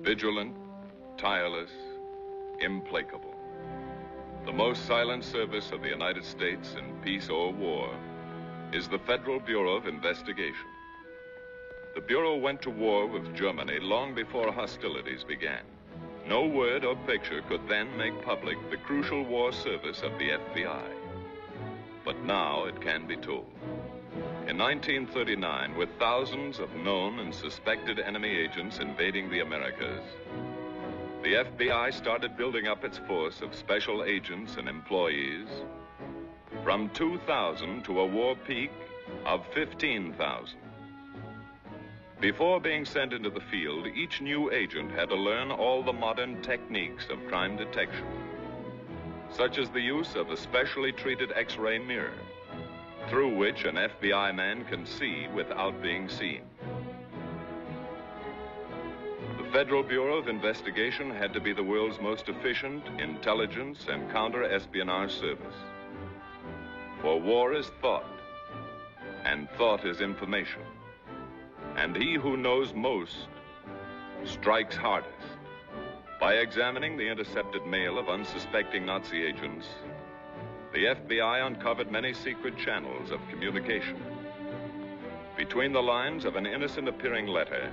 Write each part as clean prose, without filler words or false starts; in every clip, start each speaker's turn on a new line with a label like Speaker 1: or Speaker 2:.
Speaker 1: Vigilant, tireless, implacable. The most silent service of the United States in peace or war is the Federal Bureau of Investigation. The Bureau went to war with Germany long before hostilities began. No word or picture could then make public the crucial war service of the FBI. But now it can be told. In 1939, with thousands of known and suspected enemy agents invading the Americas, the FBI started building up its force of special agents and employees from 2,000 to a war peak of 15,000. Before being sent into the field, each new agent had to learn all the modern techniques of crime detection, such as the use of a specially treated X-ray mirror, through which an FBI man can see without being seen. The Federal Bureau of Investigation had to be the world's most efficient intelligence and counter-espionage service. For war is thought, and thought is information. And he who knows most strikes hardest. By examining the intercepted mail of unsuspecting Nazi agents, the FBI uncovered many secret channels of communication. Between the lines of an innocent-appearing letter,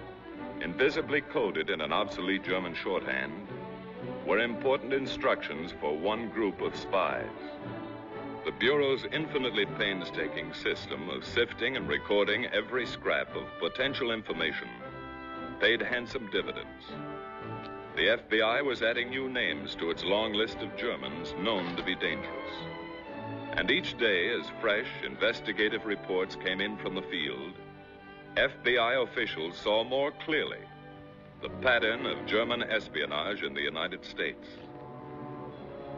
Speaker 1: invisibly coded in an obsolete German shorthand, were important instructions for one group of spies. The Bureau's infinitely painstaking system of sifting and recording every scrap of potential information paid handsome dividends. The FBI was adding new names to its long list of Germans known to be dangerous. And each day, as fresh investigative reports came in from the field, FBI officials saw more clearly the pattern of German espionage in the United States.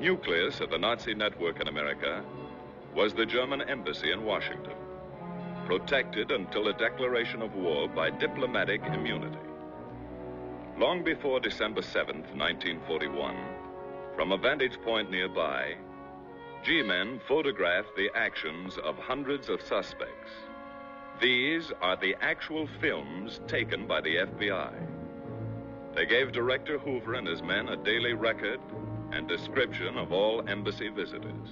Speaker 1: Nucleus of the Nazi network in America was the German embassy in Washington, protected until a declaration of war by diplomatic immunity. Long before December 7th, 1941, from a vantage point nearby, G-men photographed the actions of hundreds of suspects. These are the actual films taken by the FBI. They gave Director Hoover and his men a daily record and description of all embassy visitors.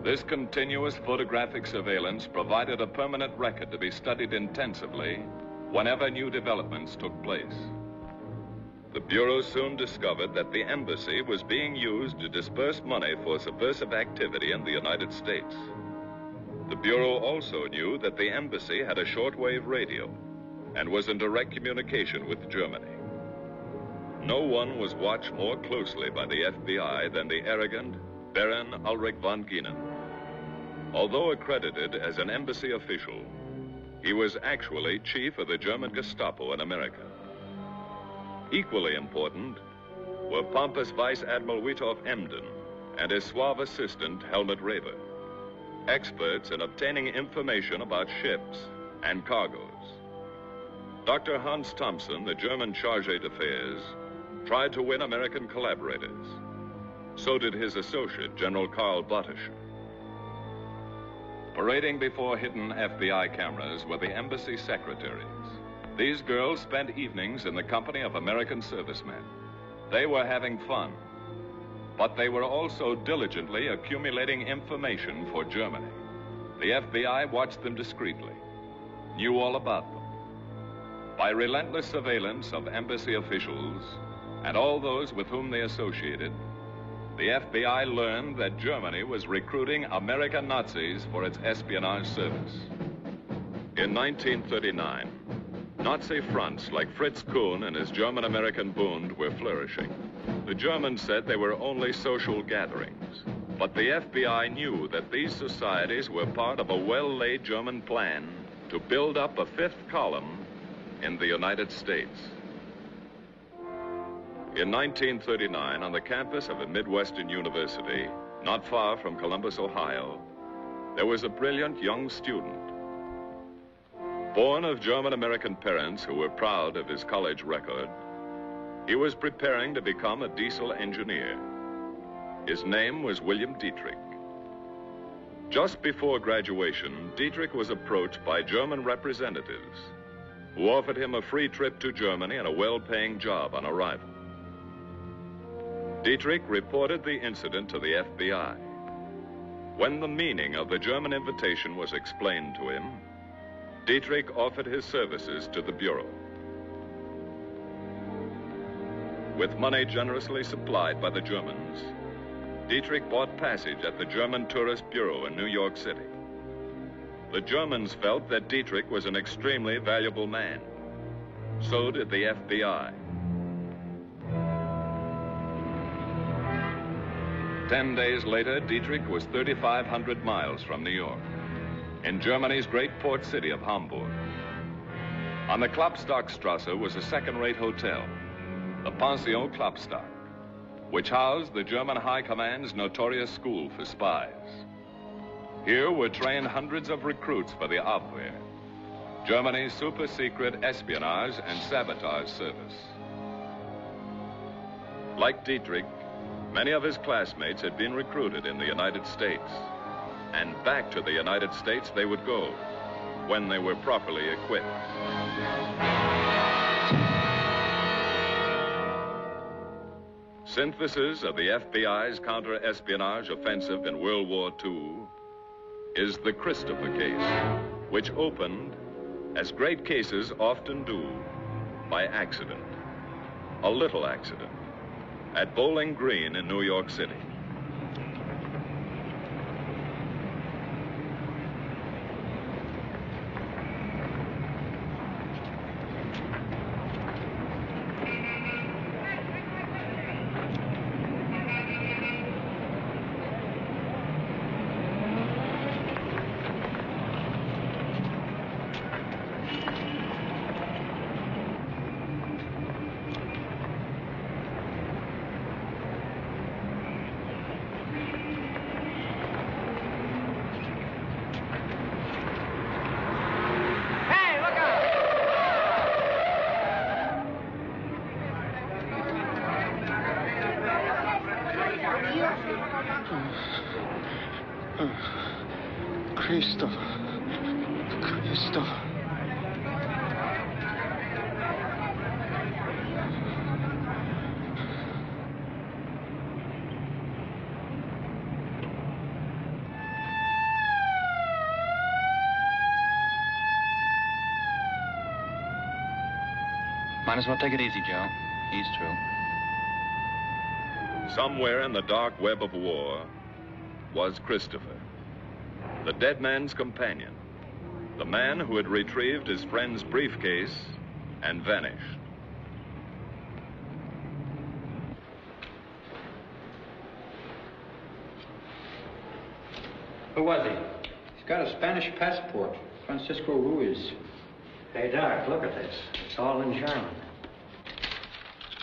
Speaker 1: This continuous photographic surveillance provided a permanent record to be studied intensively whenever new developments took place. The Bureau soon discovered that the embassy was being used to disperse money for subversive activity in the United States. The Bureau also knew that the embassy had a shortwave radio and was in direct communication with Germany. No one was watched more closely by the FBI than the arrogant Baron Ulrich von Gienen. Although accredited as an embassy official, he was actually chief of the German Gestapo in America. Equally important were pompous Vice Admiral Witoff Emden and his suave assistant Helmut Reber, experts in obtaining information about ships and cargoes. Dr. Hans Thompson, the German chargé d'affaires, tried to win American collaborators. So did his associate, General Karl Bottischer. Parading before hidden FBI cameras were the embassy secretaries. These girls spent evenings in the company of American servicemen. They were having fun, but they were also diligently accumulating information for Germany. The FBI watched them discreetly, knew all about them. By relentless surveillance of embassy officials and all those with whom they associated, the FBI learned that Germany was recruiting American Nazis for its espionage service. In 1939, Nazi fronts like Fritz Kuhn and his German-American Bund were flourishing. The Germans said they were only social gatherings, but the FBI knew that these societies were part of a well-laid German plan to build up a fifth column in the United States. In 1939, on the campus of a Midwestern university, not far from Columbus, Ohio, there was a brilliant young student. Born of German-American parents who were proud of his college record, he was preparing to become a diesel engineer. His name was William Dietrich. Just before graduation, Dietrich was approached by German representatives who offered him a free trip to Germany and a well-paying job on arrival. Dietrich reported the incident to the FBI. When the meaning of the German invitation was explained to him, Dietrich offered his services to the Bureau. With money generously supplied by the Germans, Dietrich bought passage at the German Tourist Bureau in New York City. The Germans felt that Dietrich was an extremely valuable man. So did the FBI. 10 days later, Dietrich was 3,500 miles from New York, in Germany's great port city of Hamburg. On the Klopstockstrasse was a second-rate hotel, the Pension Klopstock, which housed the German High Command's notorious school for spies. Here were trained hundreds of recruits for the Abwehr, Germany's super-secret espionage and sabotage service. Like Dietrich, many of his classmates had been recruited in the United States, and back to the United States they would go when they were properly equipped. Synthesis of the FBI's counter-espionage offensive in World War II is the Christopher case, which opened, as great cases often do, by accident. A little accident, at Bowling Green in New York City.
Speaker 2: Christopher.
Speaker 3: Might as well take it easy, Joe. He's through.
Speaker 1: Somewhere in the dark web of war was Christopher, the dead man's companion, the man who had retrieved his friend's briefcase and vanished.
Speaker 4: Who was he? He's got a Spanish passport, Francisco Ruiz.
Speaker 5: Hey, Doc, look at this. It's all in German.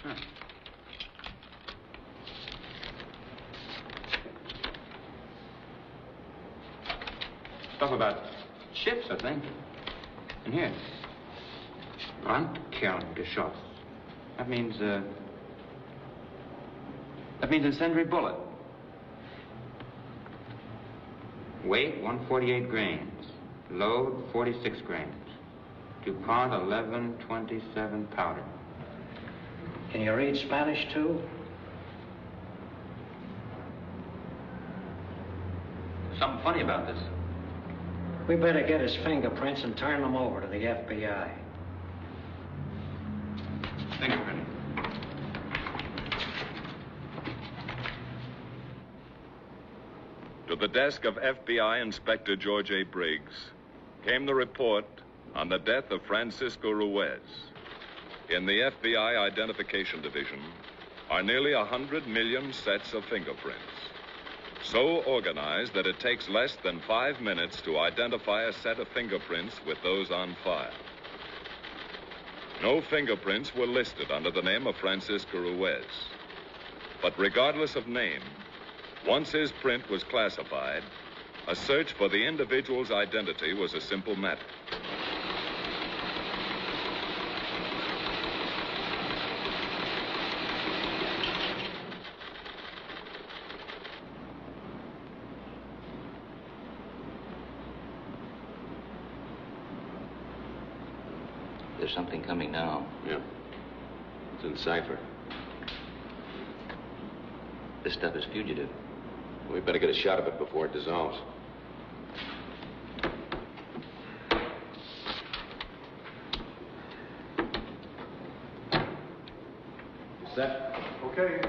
Speaker 4: Huh. Stuff about ships, I think. And here. Brandkerngeschoss. That means incendiary bullet. Weight, 148 grains. Load, 46 grains. DuPont 1127 powder.
Speaker 5: Can you read Spanish, too?
Speaker 4: Something funny about this.
Speaker 5: We better get his fingerprints and turn them over to the FBI.
Speaker 4: Fingerprint.
Speaker 1: To the desk of FBI Inspector George A. Briggs came the report on the death of Francisco Ruiz. In the FBI Identification Division are nearly 100 million sets of fingerprints, so organized that it takes less than 5 minutes to identify a set of fingerprints with those on file. No fingerprints were listed under the name of Francisco Ruiz, but regardless of name, once his print was classified, a search for the individual's identity was a simple matter.
Speaker 3: There's something coming now.
Speaker 2: Yeah. It's in cipher.
Speaker 3: This stuff is fugitive.
Speaker 2: We better get a shot of it before it dissolves. Set?
Speaker 6: Okay.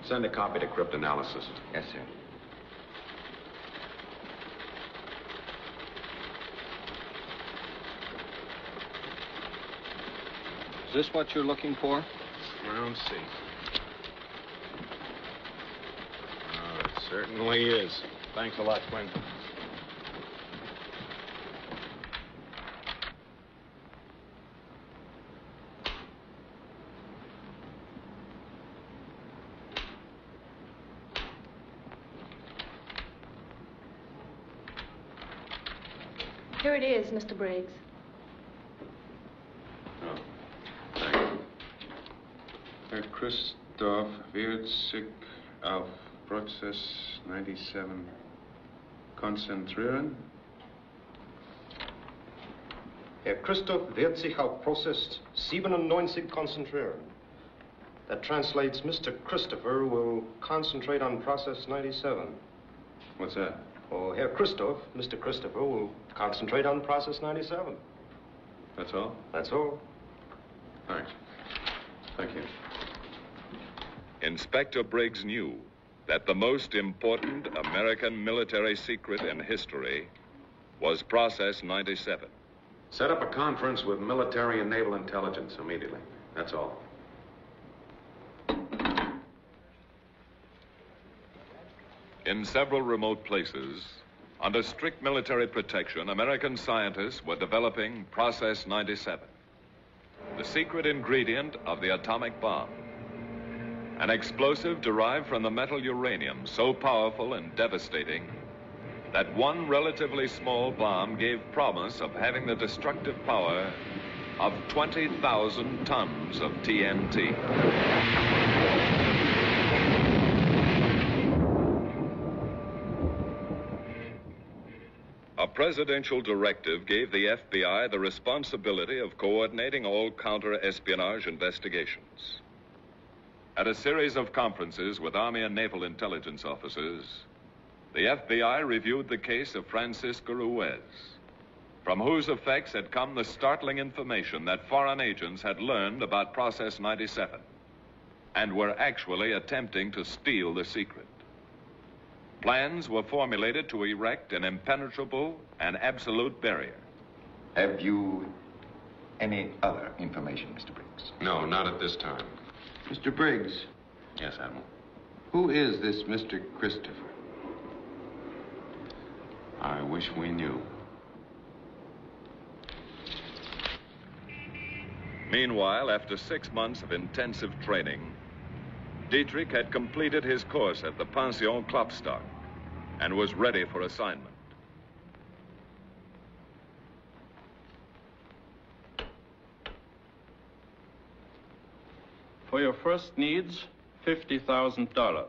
Speaker 2: Send a copy to cryptanalysis.
Speaker 3: Yes, sir.
Speaker 6: Is this what you're looking for?
Speaker 2: Round C. Oh, it certainly is.
Speaker 6: Thanks a lot, Quinn.
Speaker 7: Here it is, Mr. Briggs.
Speaker 2: Oh, thank you. Herr Christoph wird sich auf Prozess 97 konzentrieren.
Speaker 8: Herr Christoph wird sich auf Prozess 97 konzentrieren. That translates, Mr. Christopher will concentrate on process 97.
Speaker 2: What's that?
Speaker 8: Oh, Herr Christoph, Mr. Christopher will concentrate on process 97.
Speaker 2: That's all?
Speaker 8: That's all.
Speaker 2: Thanks. Thank you.
Speaker 1: Inspector Briggs knew that the most important American military secret in history was Process 97.
Speaker 2: Set up a conference with military and naval intelligence immediately. That's all.
Speaker 1: In several remote places, under strict military protection, American scientists were developing Process 97, the secret ingredient of the atomic bomb. An explosive derived from the metal uranium, so powerful and devastating that one relatively small bomb gave promise of having the destructive power of 20,000 tons of TNT. A presidential directive gave the FBI the responsibility of coordinating all counter-espionage investigations. At a series of conferences with Army and Naval intelligence officers, the FBI reviewed the case of Francisco Ruiz, from whose effects had come the startling information that foreign agents had learned about Process 97 and were actually attempting to steal the secret. Plans were formulated to erect an impenetrable and absolute barrier.
Speaker 9: Have you any other information, Mr. Briggs?
Speaker 2: No, not at this time.
Speaker 9: Mr. Briggs,
Speaker 2: Yes, Admiral.
Speaker 9: who is this Mr. Christopher?
Speaker 2: I wish we knew.
Speaker 1: Meanwhile, after 6 months of intensive training, Dietrich had completed his course at the Pension Klopstock and was ready for assignment.
Speaker 6: For your first needs, $50,000.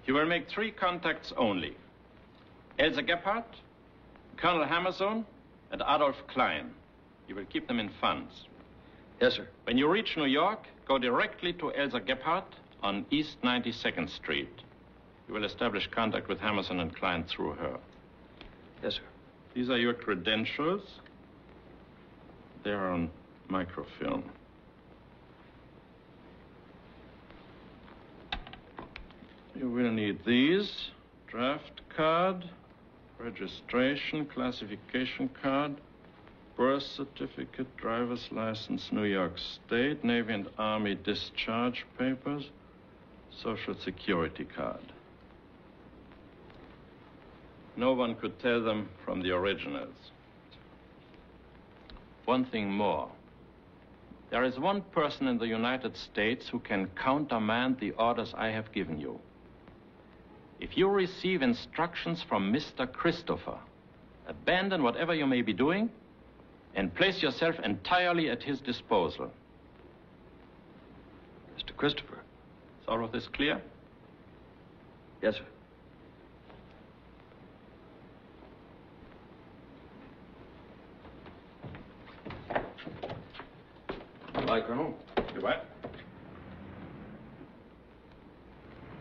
Speaker 6: You will make 3 contacts only. Elsa Gebhardt, Colonel Hammerson, and Adolf Klein. You will keep them in funds.
Speaker 5: Yes, sir.
Speaker 6: When you reach New York, go directly to Elsa Gebhardt on East 92nd Street. You will establish contact with Hammerson and Klein through her.
Speaker 5: Yes, sir.
Speaker 6: These are your credentials. They're on microfilm. You will need these: draft card, registration, classification card, birth certificate, driver's license, New York State, Navy and Army discharge papers, Social Security card. No one could tell them from the originals. One thing more. There is one person in the United States who can countermand the orders I have given you. If you receive instructions from Mr. Christopher, abandon whatever you may be doing and place yourself entirely at his disposal.
Speaker 5: Mr. Christopher.
Speaker 6: Is all of this clear?
Speaker 5: Yes, sir.
Speaker 3: Bye, Colonel.
Speaker 4: Goodbye.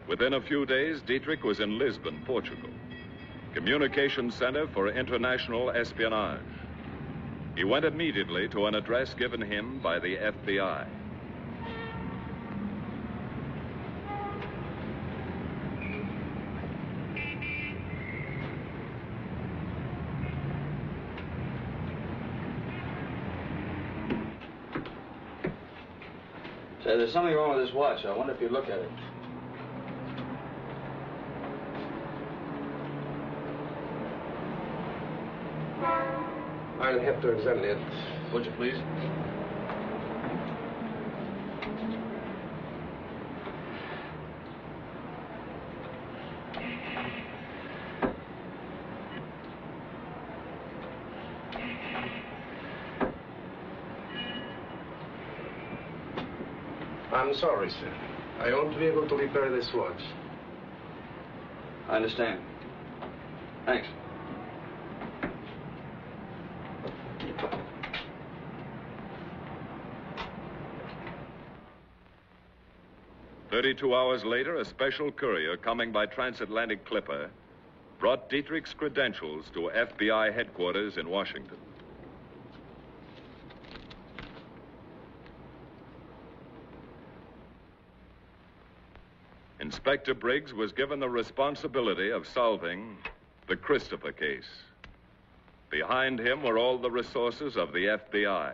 Speaker 1: Within a few days, Dietrich was in Lisbon, Portugal, communications center for international espionage. He went immediately to an address given him by the FBI.
Speaker 3: Say, there's something wrong with this watch. I wonder if you'd look at it.
Speaker 8: I'll have to examine it.
Speaker 3: Would you please?
Speaker 8: I'm sorry, sir. I won't be able to repair this watch.
Speaker 3: I understand. Thanks.
Speaker 1: "32 hours later, a special courier coming by transatlantic clipper brought Dietrich's credentials to FBI headquarters in Washington. Inspector Briggs was given the responsibility of solving the Christopher case. Behind him were all the resources of the FBI.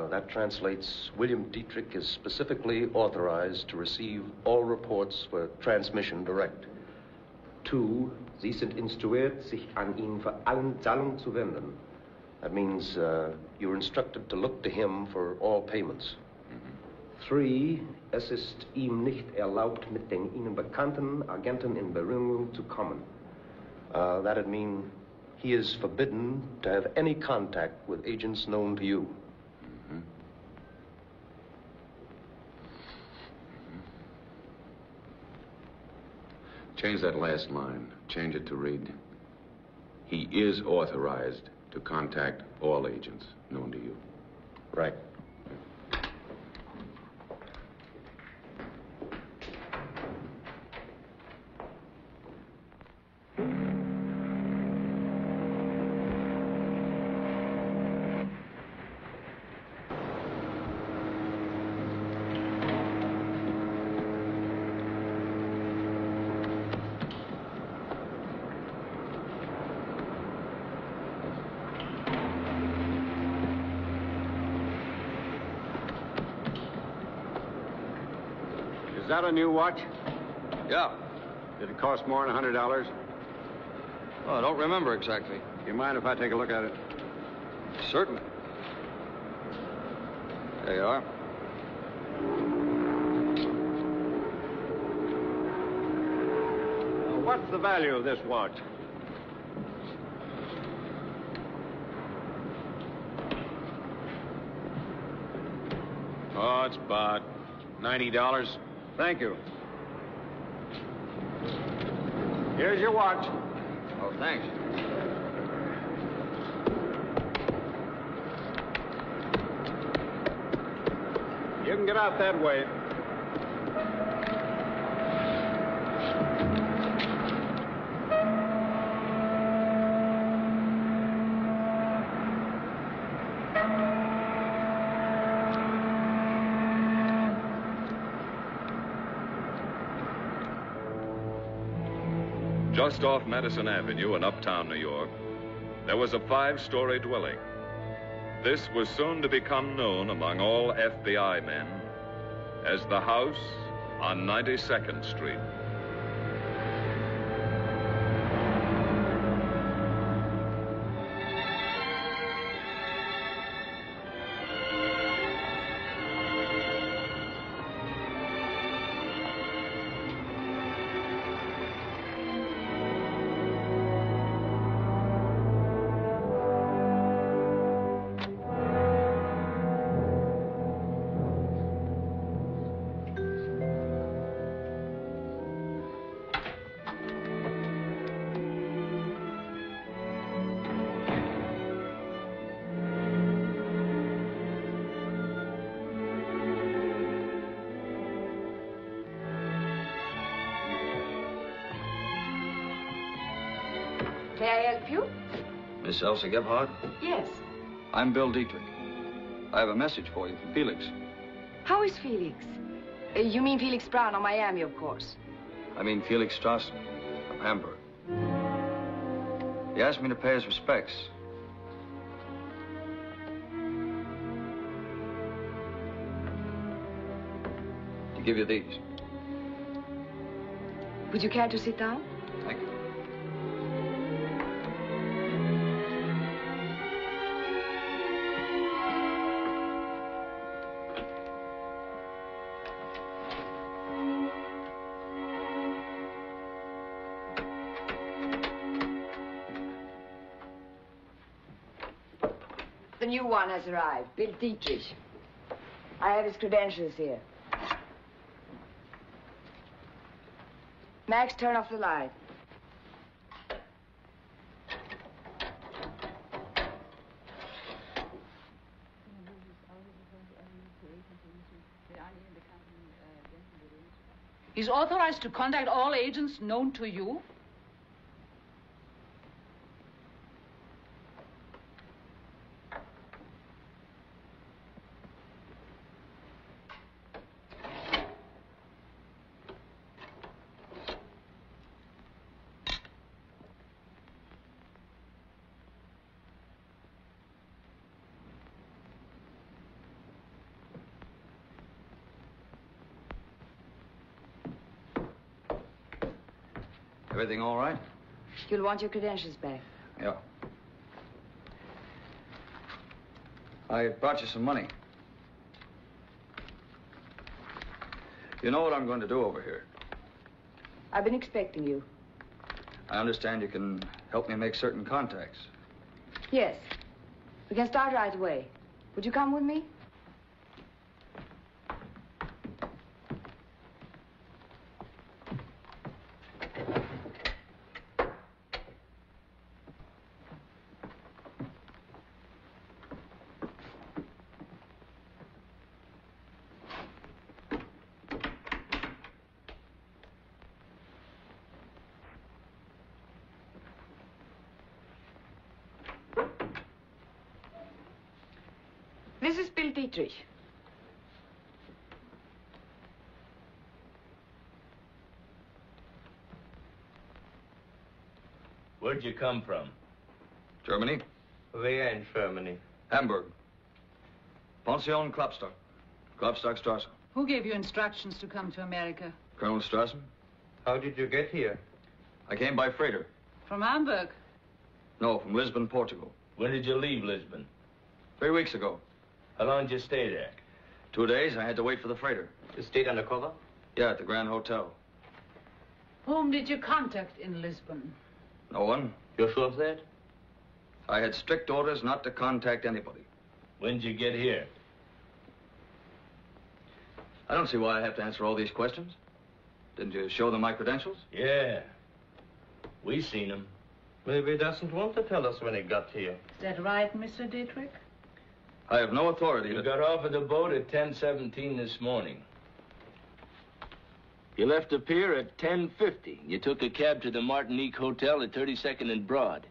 Speaker 8: That translates William Dietrich is specifically authorized to receive all reports for transmission direct. 2, Sie sind instruiert, sich an ihn für allen Zahlungen zu wenden. That means you're instructed to look to him for all payments. 3, es ist ihm nicht erlaubt, mit den Ihnen bekannten Agenten in Berührung zu kommen. That'd mean he is forbidden to have any contact with agents known to you.
Speaker 2: Change that last line. Change it to read, he is authorized to contact all agents known to you.
Speaker 8: Right.
Speaker 10: Is that a new watch?
Speaker 3: Yeah.
Speaker 10: Did it cost more than $100?
Speaker 3: Oh, I don't remember exactly.
Speaker 10: Do you mind if I take a look at it?
Speaker 3: Certainly. There you are.
Speaker 10: What's the value of this watch?
Speaker 2: Oh, it's about $90.
Speaker 10: Thank you. Here's your watch.
Speaker 3: Oh, thanks.
Speaker 10: You can get out that way.
Speaker 1: Just off Madison Avenue in uptown New York, there was a 5-story dwelling. This was soon to become known among all FBI men as the house on 92nd Street.
Speaker 11: May I help you?
Speaker 3: Miss Elsa Gebhardt?
Speaker 11: Yes.
Speaker 3: I'm Bill Dietrich. I have a message for you from Felix.
Speaker 11: How is Felix? You mean Felix Brown of Miami, of course.
Speaker 3: I mean Felix Strassen of Hamburg. He asked me to pay his respects. To give you these.
Speaker 11: Would you care to sit down?
Speaker 3: Thank you.
Speaker 11: The new one has arrived, Bill Dietrich. I have his credentials here. Max, turn off the light.
Speaker 12: He's authorized to contact all agents known to you?
Speaker 3: Everything all right?
Speaker 11: You'll want your credentials back.
Speaker 3: Yeah. I brought you some money. You know what I'm going to do over here.
Speaker 11: I've been expecting you.
Speaker 3: I understand you can help me make certain contacts.
Speaker 11: Yes. We can start right away. Would you come with me? This is Bill Dietrich.
Speaker 13: Where'd you come from?
Speaker 3: Germany?
Speaker 13: Where in Germany?
Speaker 3: Hamburg. Pension Klopstock. Klopstockstrasse.
Speaker 12: Who gave you instructions to come to America?
Speaker 3: Colonel Strassen?
Speaker 13: How did you get here?
Speaker 3: I came by freighter.
Speaker 12: From Hamburg?
Speaker 3: No, from Lisbon, Portugal.
Speaker 13: When did you leave Lisbon?
Speaker 3: 3 weeks ago.
Speaker 13: How long did you stay there?
Speaker 3: 2 days. I had to wait for the freighter.
Speaker 13: You stayed undercover?
Speaker 3: Yeah, at the Grand Hotel.
Speaker 12: Whom did you contact in Lisbon?
Speaker 3: No one.
Speaker 13: You're sure of that?
Speaker 3: I had strict orders not to contact anybody.
Speaker 13: When did you get here?
Speaker 3: I don't see why I have to answer all these questions. Didn't you show them my credentials?
Speaker 13: Yeah. We seen him. Maybe he doesn't want to tell us when he got here.
Speaker 12: Is that right, Mr. Dietrich?
Speaker 3: I have no authority
Speaker 13: You
Speaker 3: to...
Speaker 13: got off of the boat at 10:17 this morning. You left the pier at 10:50. You took a cab to the Martinique Hotel at 32nd and Broad.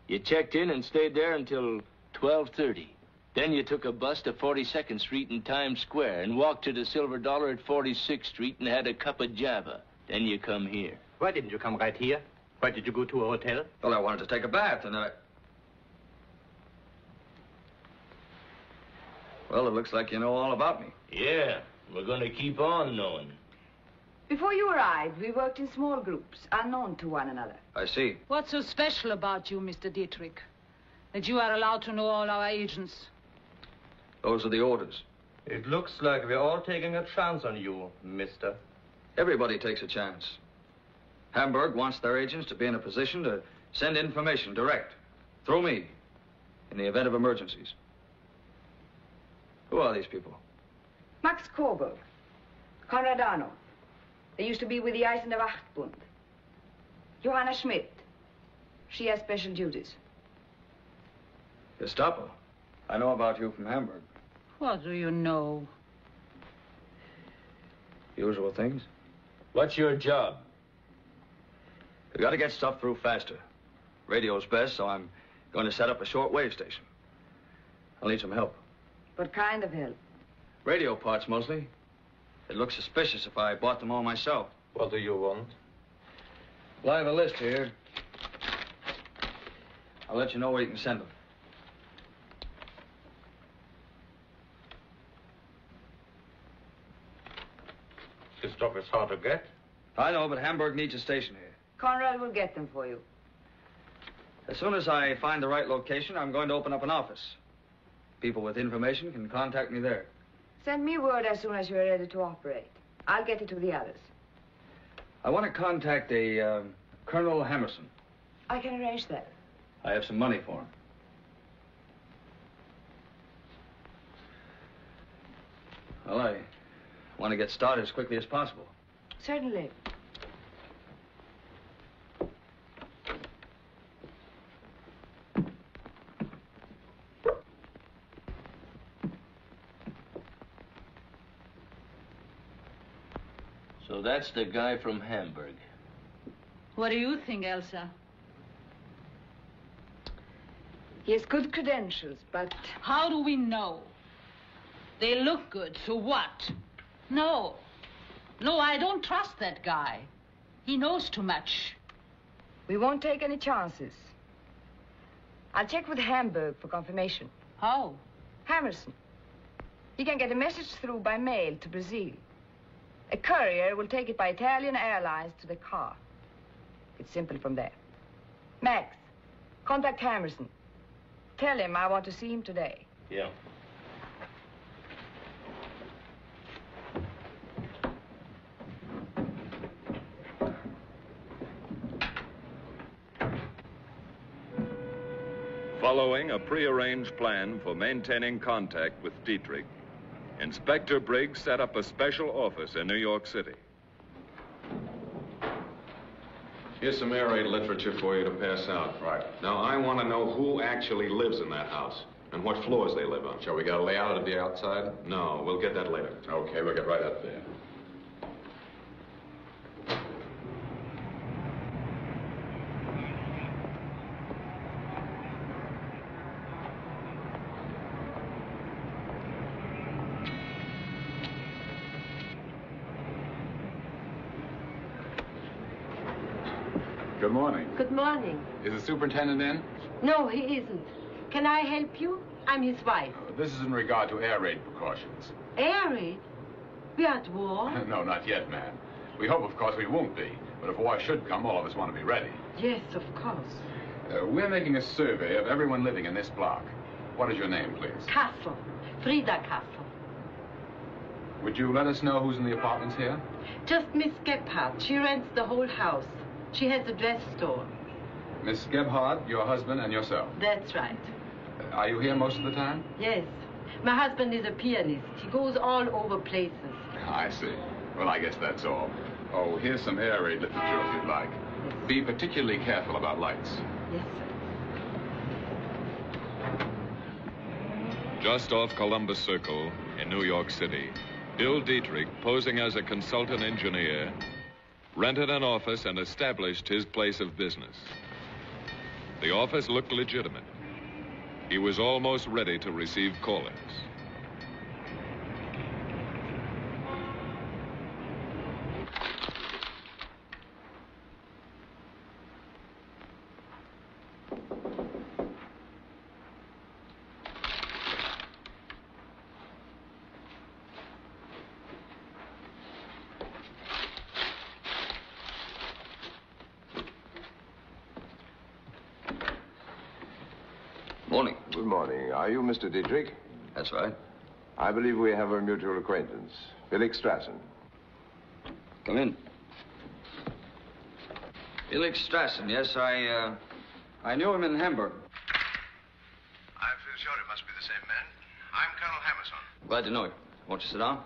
Speaker 13: You checked in and stayed there until 12:30. Then you took a bus to 42nd Street in Times Square and walked to the Silver Dollar at 46th Street and had a cup of Java. Then you come here.
Speaker 10: Why didn't you come right here? Why did you go to a hotel?
Speaker 3: Well, I wanted to take a bath, and I... Well, it looks like you know all about me.
Speaker 13: Yeah, we're going to keep on knowing.
Speaker 11: Before you arrived, we worked in small groups, unknown to one another.
Speaker 3: I see.
Speaker 12: What's so special about you, Mr. Dietrich, that you are allowed to know all our agents?
Speaker 3: Those are the orders.
Speaker 13: It looks like we're all taking a chance on you, mister.
Speaker 3: Everybody takes a chance. Hamburg wants their agents to be in a position to send information direct, through me, in the event of emergencies. Who are these people?
Speaker 11: Max Coburg, Konrad Arnold. They used to be with the Eisner Wachtbund. Johanna Schmidt. She has special duties.
Speaker 3: Gestapo. I know about you from Hamburg.
Speaker 12: What do you know?
Speaker 3: Usual things.
Speaker 13: What's your job?
Speaker 3: We got to get stuff through faster. Radio's best, so I'm going to set up a shortwave station. I'll need some help.
Speaker 11: What kind of help?
Speaker 3: Radio parts, mostly. It looks suspicious if I bought them all myself.
Speaker 8: What do you want?
Speaker 3: Well, I have a list here. I'll let you know where you can send them.
Speaker 8: This stuff is hard to get.
Speaker 3: I know, but Hamburg needs a station here.
Speaker 11: Conrad will get them for you.
Speaker 3: As soon as I find the right location, I'm going to open up an office. People with information can contact me there.
Speaker 11: Send me word as soon as you're ready to operate. I'll get it to the others.
Speaker 3: I want to contact a Colonel Hammerson.
Speaker 11: I can arrange that.
Speaker 3: I have some money for him. Well, I want to get started as quickly as possible.
Speaker 11: Certainly.
Speaker 13: So that's the guy from Hamburg.
Speaker 12: What do you think, Elsa?
Speaker 11: He has good credentials, but...
Speaker 12: How do we know? They look good, so what? No. No, I don't trust that guy. He knows too much.
Speaker 11: We won't take any chances. I'll check with Hamburg for confirmation.
Speaker 12: How?
Speaker 11: Hammerson. He can get a message through by mail to Brazil. A courier will take it by Italian Airlines to the car. It's simple from there. Max, contact Hammerson. Tell him I want to see him today.
Speaker 8: Yeah.
Speaker 1: Following a prearranged plan for maintaining contact with Dietrich, Inspector Briggs set up a special office in New York City.
Speaker 2: Here's some air raid literature for you to pass out.
Speaker 8: Right.
Speaker 2: Now, I want to know who actually lives in that house and what floors they live on.
Speaker 8: Shall we get a layout of the outside?
Speaker 2: No, we'll get that later.
Speaker 8: Okay, we'll get right up there.
Speaker 14: Good morning.
Speaker 15: Good morning.
Speaker 14: Is the superintendent in?
Speaker 15: No, he isn't. Can I help you? I'm his wife.
Speaker 14: This is in regard to air raid precautions.
Speaker 15: Air raid? We are at war?
Speaker 14: No, not yet, ma'am. We hope, of course, we won't be. But if war should come, all of us want to be ready.
Speaker 15: Yes, of course.
Speaker 14: We're making a survey of everyone living in this block. What is your name, please?
Speaker 15: Castle. Frida Castle.
Speaker 14: Would you let us know who's in the apartments here?
Speaker 15: Just Miss Gebhardt. She rents the whole house. She has a dress store.
Speaker 14: Miss Gebhardt, your husband, and yourself.
Speaker 15: That's right.
Speaker 14: Are you here most of the time?
Speaker 15: Yes. My husband is a pianist. He goes all over places.
Speaker 14: I see. Well, I guess that's all. Oh, here's some air raid literature if you'd like.
Speaker 15: Yes.
Speaker 14: Be particularly careful about lights.
Speaker 15: Yes, sir.
Speaker 1: Just off Columbus Circle in New York City, Bill Dietrich, posing as a consultant engineer, rented an office and established his place of business. The office looked legitimate. He was almost ready to receive callers.
Speaker 3: Morning.
Speaker 16: Good morning. Are you Mr. Dietrich?
Speaker 3: That's right.
Speaker 16: I believe we have a mutual acquaintance, Felix Strassen.
Speaker 3: Come in. Felix Strassen, yes, I knew him in Hamburg.
Speaker 16: I feel sure it must be the same man. I'm Colonel Hammerson.
Speaker 3: Glad to know you. Won't you sit down?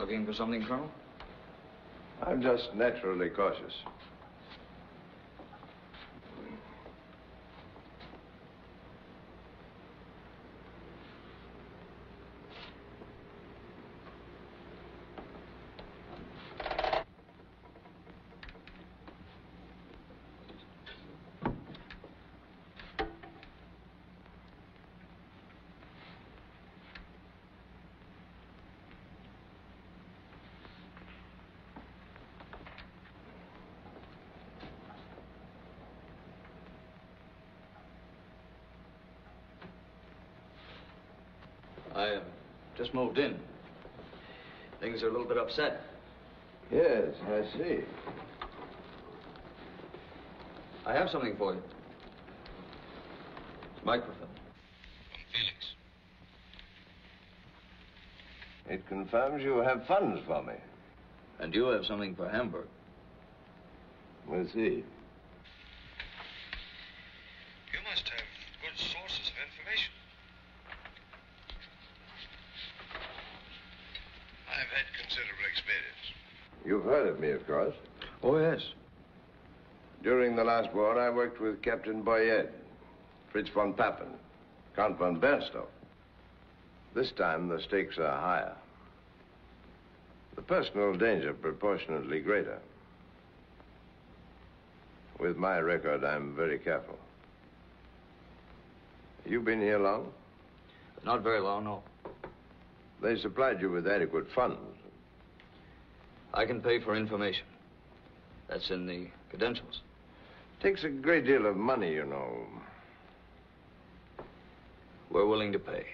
Speaker 3: Looking for something, Colonel?
Speaker 16: I'm just naturally cautious.
Speaker 3: I just moved in. Things are a little bit upset.
Speaker 16: Yes, I see.
Speaker 3: I have something for you. It's microfilm.
Speaker 16: Felix. It confirms you have funds for me.
Speaker 3: And you have something for Hamburg.
Speaker 16: We'll see.
Speaker 17: You must have good sources of information. I've had considerable experience.
Speaker 16: You've heard of me, of course.
Speaker 3: Oh, yes.
Speaker 16: During the last war, I worked with Captain Eythe, Fritz von Papen, Count von Bernstorff. This time, the stakes are higher. The personal danger proportionately greater. With my record, I'm very careful. You been here long?
Speaker 3: Not very long, no.
Speaker 16: They supplied you with adequate funds.
Speaker 3: I can pay for information. That's in the credentials.
Speaker 16: Takes a great deal of money, you know.
Speaker 3: We're willing to pay.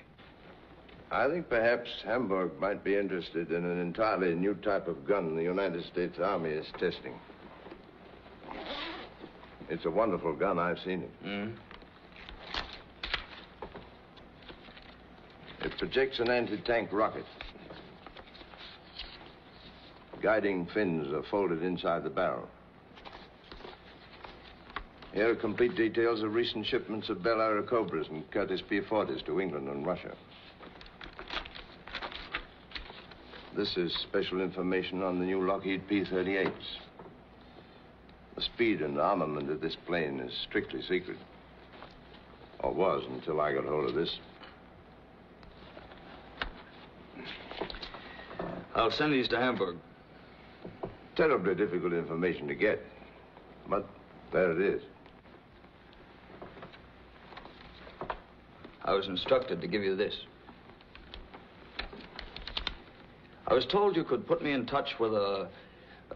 Speaker 16: I think perhaps Hamburg might be interested in an entirely new type of gun the United States Army is testing. It's a wonderful gun. I've seen it.
Speaker 3: Mm.
Speaker 16: It projects an anti-tank rocket. Guiding fins are folded inside the barrel. Here are complete details of recent shipments of Bell Airacobras and Curtiss P-40s to England and Russia. This is special information on the new Lockheed P-38s. The speed and armament of this plane is strictly secret. Or was until I got hold of this.
Speaker 3: I'll send these to Hamburg.
Speaker 16: Terribly difficult information to get. But there it is.
Speaker 3: I was instructed to give you this. I was told you could put me in touch with a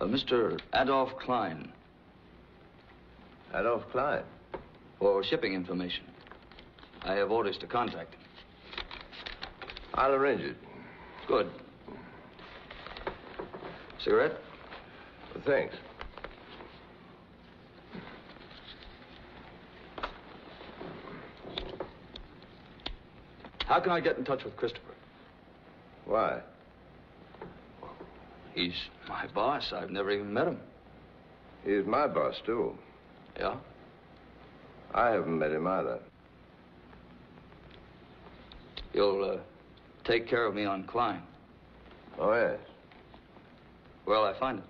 Speaker 3: Mr. Adolf Klein.
Speaker 16: Adolf Klein?
Speaker 3: For shipping information. I have orders to contact him.
Speaker 16: I'll arrange it.
Speaker 3: Good. Cigarette?
Speaker 16: Thanks.
Speaker 3: How can I get in touch with Christopher?
Speaker 16: Why?
Speaker 3: He's my boss. I've never even met him.
Speaker 16: He's my boss, too.
Speaker 3: Yeah?
Speaker 16: I haven't met him either.
Speaker 3: You'll take care of me on Klein.
Speaker 16: Oh, yes.
Speaker 3: Where'll I find him?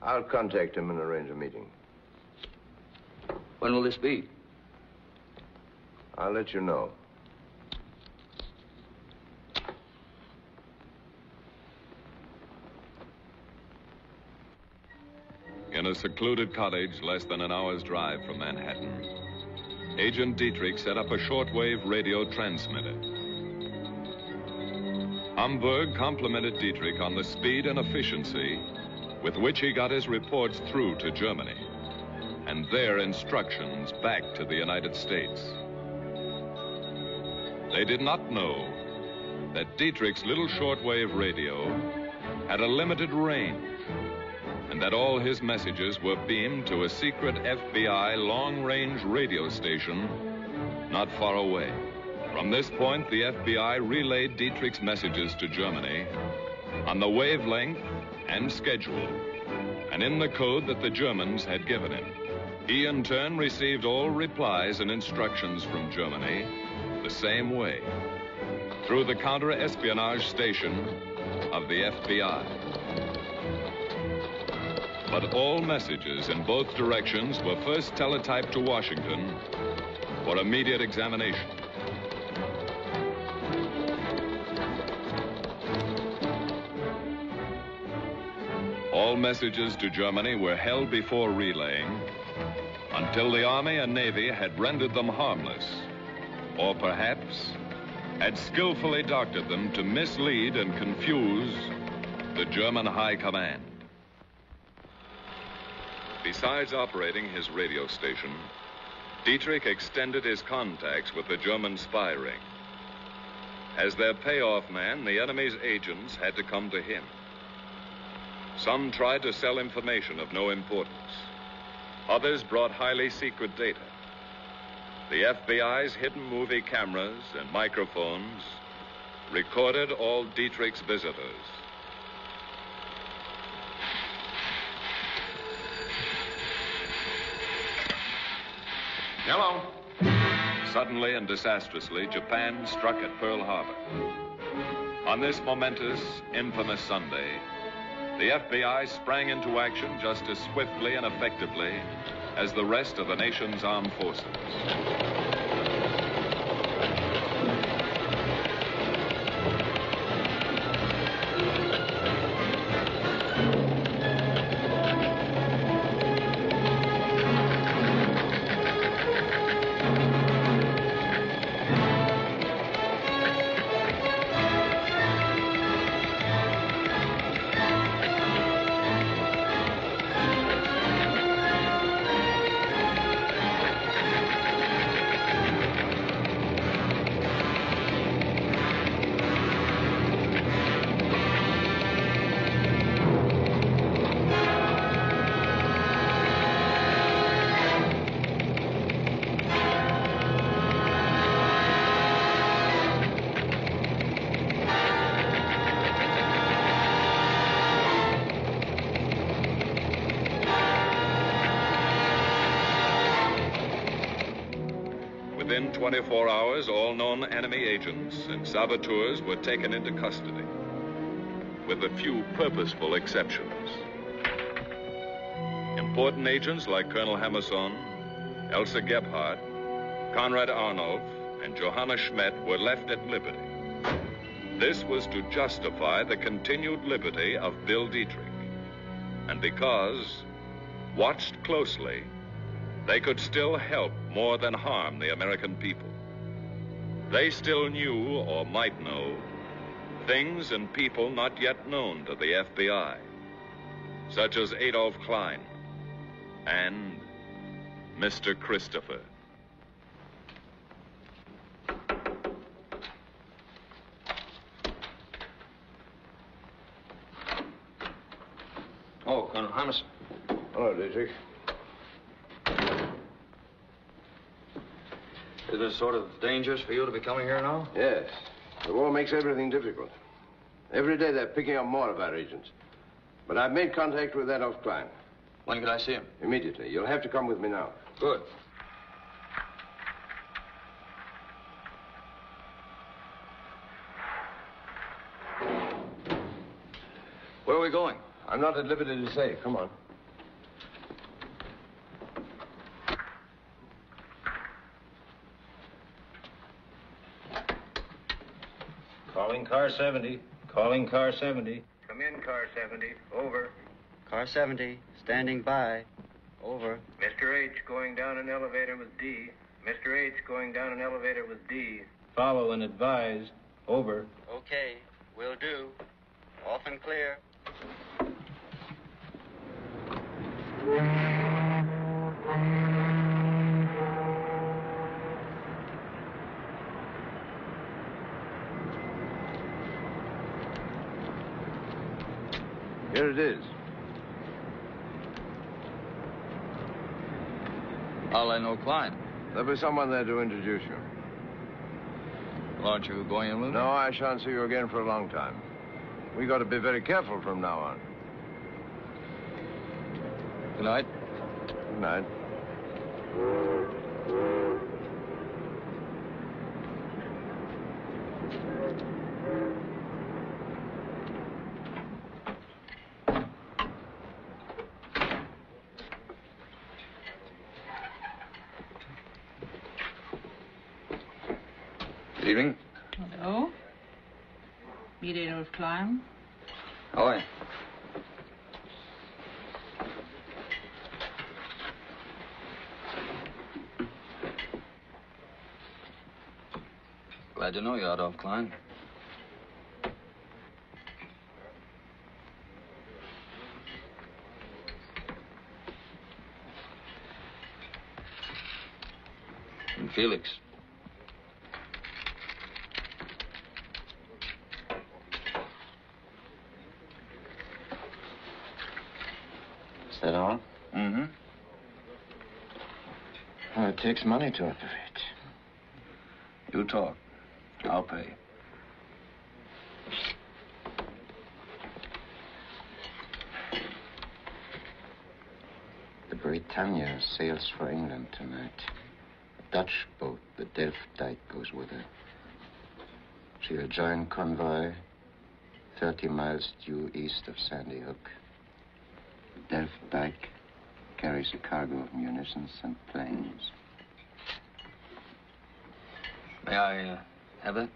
Speaker 16: I'll contact him and arrange a meeting.
Speaker 3: When will this be?
Speaker 16: I'll let you know.
Speaker 1: In a secluded cottage less than an hour's drive from Manhattan, Agent Dietrich set up a shortwave radio transmitter. Hamburg complimented Dietrich on the speed and efficiency with which he got his reports through to Germany and their instructions back to the United States. They did not know that Dietrich's little shortwave radio had a limited range and that all his messages were beamed to a secret FBI long-range radio station not far away. From this point, the FBI relayed Dietrich's messages to Germany on the wavelength and schedule, and in the code that the Germans had given him. He, in turn, received all replies and instructions from Germany the same way. Through the counter-espionage station, of the FBI. But all messages in both directions were first teletyped to Washington for immediate examination. All messages to Germany were held before relaying until the Army and Navy had rendered them harmless, or perhaps had skillfully doctored them to mislead and confuse the German High Command. Besides operating his radio station, Dietrich extended his contacts with the German spy ring. As their payoff man, the enemy's agents had to come to him. Some tried to sell information of no importance. Others brought highly secret data. The FBI's hidden movie cameras and microphones recorded all Dietrich's visitors.
Speaker 2: Hello.
Speaker 1: Suddenly and disastrously, Japan struck at Pearl Harbor. On this momentous, infamous Sunday, the FBI sprang into action just as swiftly and effectively as the rest of the nation's armed forces. Within 24 hours, all known enemy agents and saboteurs were taken into custody, with a few purposeful exceptions. Important agents like Colonel Hammerson, Elsa Gebhardt, Konrad Arnulf, and Johanna Schmidt were left at liberty. This was to justify the continued liberty of Bill Dietrich, and because, watched closely, they could still help more than harm the American people. They still knew, or might know, things and people not yet known to the FBI, such as Adolf Klein and Mr. Christopher.
Speaker 3: Oh, Colonel Hammerson.
Speaker 16: Hello, Dietrich.
Speaker 3: Is it sort of dangerous for you to be coming here now?
Speaker 16: Yes. The war makes everything difficult. Every day they're picking up more of our agents. But I've made contact with Adolf Klein.
Speaker 3: When can I see him?
Speaker 16: Immediately. You'll have to come with me now.
Speaker 3: Good. Where are we going?
Speaker 16: I'm not at liberty to say. Come on.
Speaker 5: Calling car 70. Calling car 70.
Speaker 17: Come in, car 70. Over.
Speaker 18: Car 70, standing by. Over.
Speaker 17: Mr. H going down an elevator with D. Mr. H going down an elevator with D.
Speaker 5: Follow and advise. Over.
Speaker 18: Okay, will do. Off and clear.
Speaker 16: Here it is.
Speaker 3: How'll I know Klein?
Speaker 16: There'll be someone there to introduce you.
Speaker 3: Well, aren't you going in with me?
Speaker 16: No, I shan't see you again for a long time. We got to be very careful from now on.
Speaker 3: Good night.
Speaker 16: Good night.
Speaker 3: Good evening.
Speaker 12: Hello. Mediator of Klein.
Speaker 3: Ahoy. Glad to know you, Adolf Klein. And Felix.
Speaker 9: Is that all?
Speaker 3: Mm-hmm.
Speaker 9: Well, it takes money to operate.
Speaker 3: You talk. I'll pay.
Speaker 9: The Britannia sails for England tonight. A Dutch boat, the Delft Dyke, goes with her. She'll join convoy 30 miles due east of Sandy Hook. The Delft Dyke carries a cargo of munitions and planes.
Speaker 3: May I have it?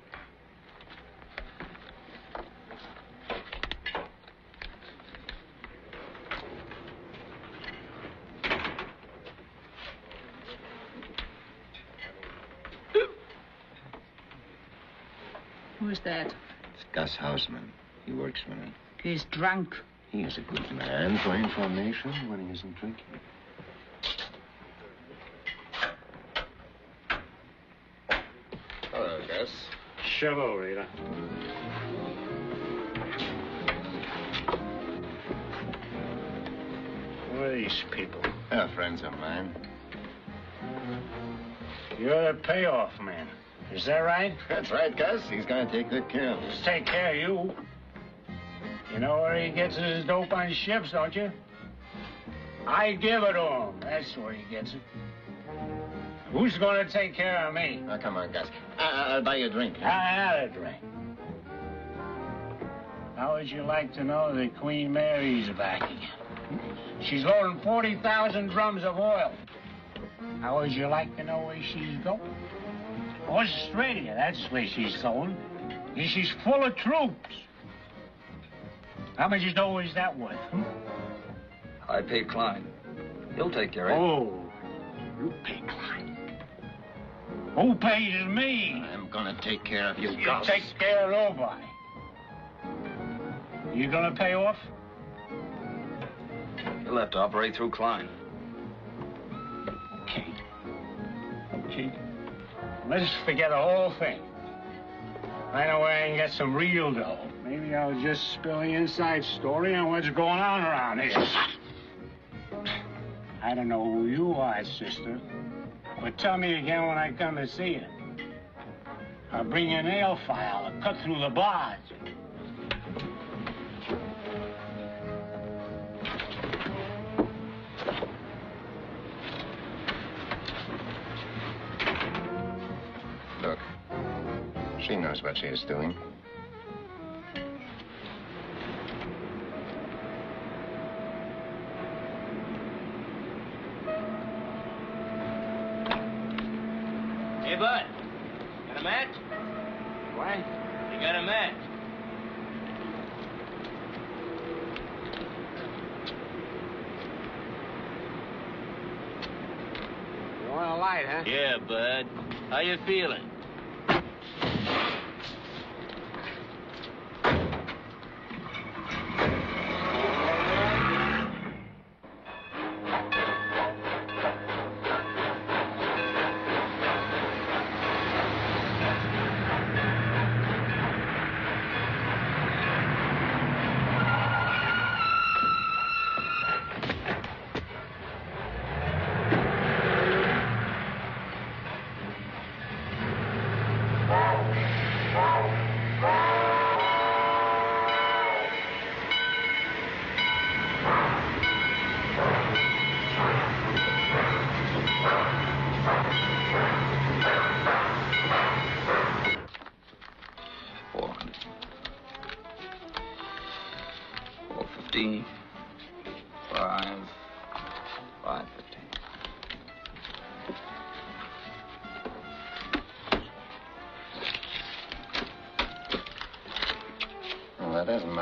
Speaker 12: Who's that?
Speaker 9: It's Gus Hausman. He works for me.
Speaker 12: He's drunk.
Speaker 9: He is a good man for information when he isn't drinking.
Speaker 2: Hello, Gus.
Speaker 5: Hello, Rita. Who are these people?
Speaker 9: They're friends of mine.
Speaker 5: You're the payoff man. Is that right?
Speaker 9: That's right, Gus. He's going to take good care of us.
Speaker 5: Just take care of you. You know where he gets his dope on ships, don't you? I give it to him. That's where he gets it. Who's going to take care of me?
Speaker 9: Oh, come on, Gus. I'll buy you a drink.
Speaker 5: I had a drink. How would you like to know that Queen Mary's back again? She's loading 40,000 drums of oil. How would you like to know where she's going? Australia, that's where she's going. And she's full of troops. How much dough is that worth?
Speaker 3: I pay Klein. He'll take care of it.
Speaker 5: Oh, you pay Klein. Who pays me?
Speaker 9: I'm going to take care of you,
Speaker 5: You
Speaker 9: Gus.
Speaker 5: take care of nobody. You gonna pay off?
Speaker 3: He'll have to operate through Klein.
Speaker 5: Okay. Okay. Let's forget the whole thing. I know where I can get some real dough. Maybe I'll just spill the inside story on what's going on around here. I don't know who you are, sister, but tell me again when I come to see you. I'll bring you a nail file and cut through the bars.
Speaker 9: Look, she knows what she is doing.
Speaker 13: Hey, bud. Got a match?
Speaker 5: What?
Speaker 13: You got a match?
Speaker 5: You want a light, huh?
Speaker 13: Yeah, bud. How you feeling?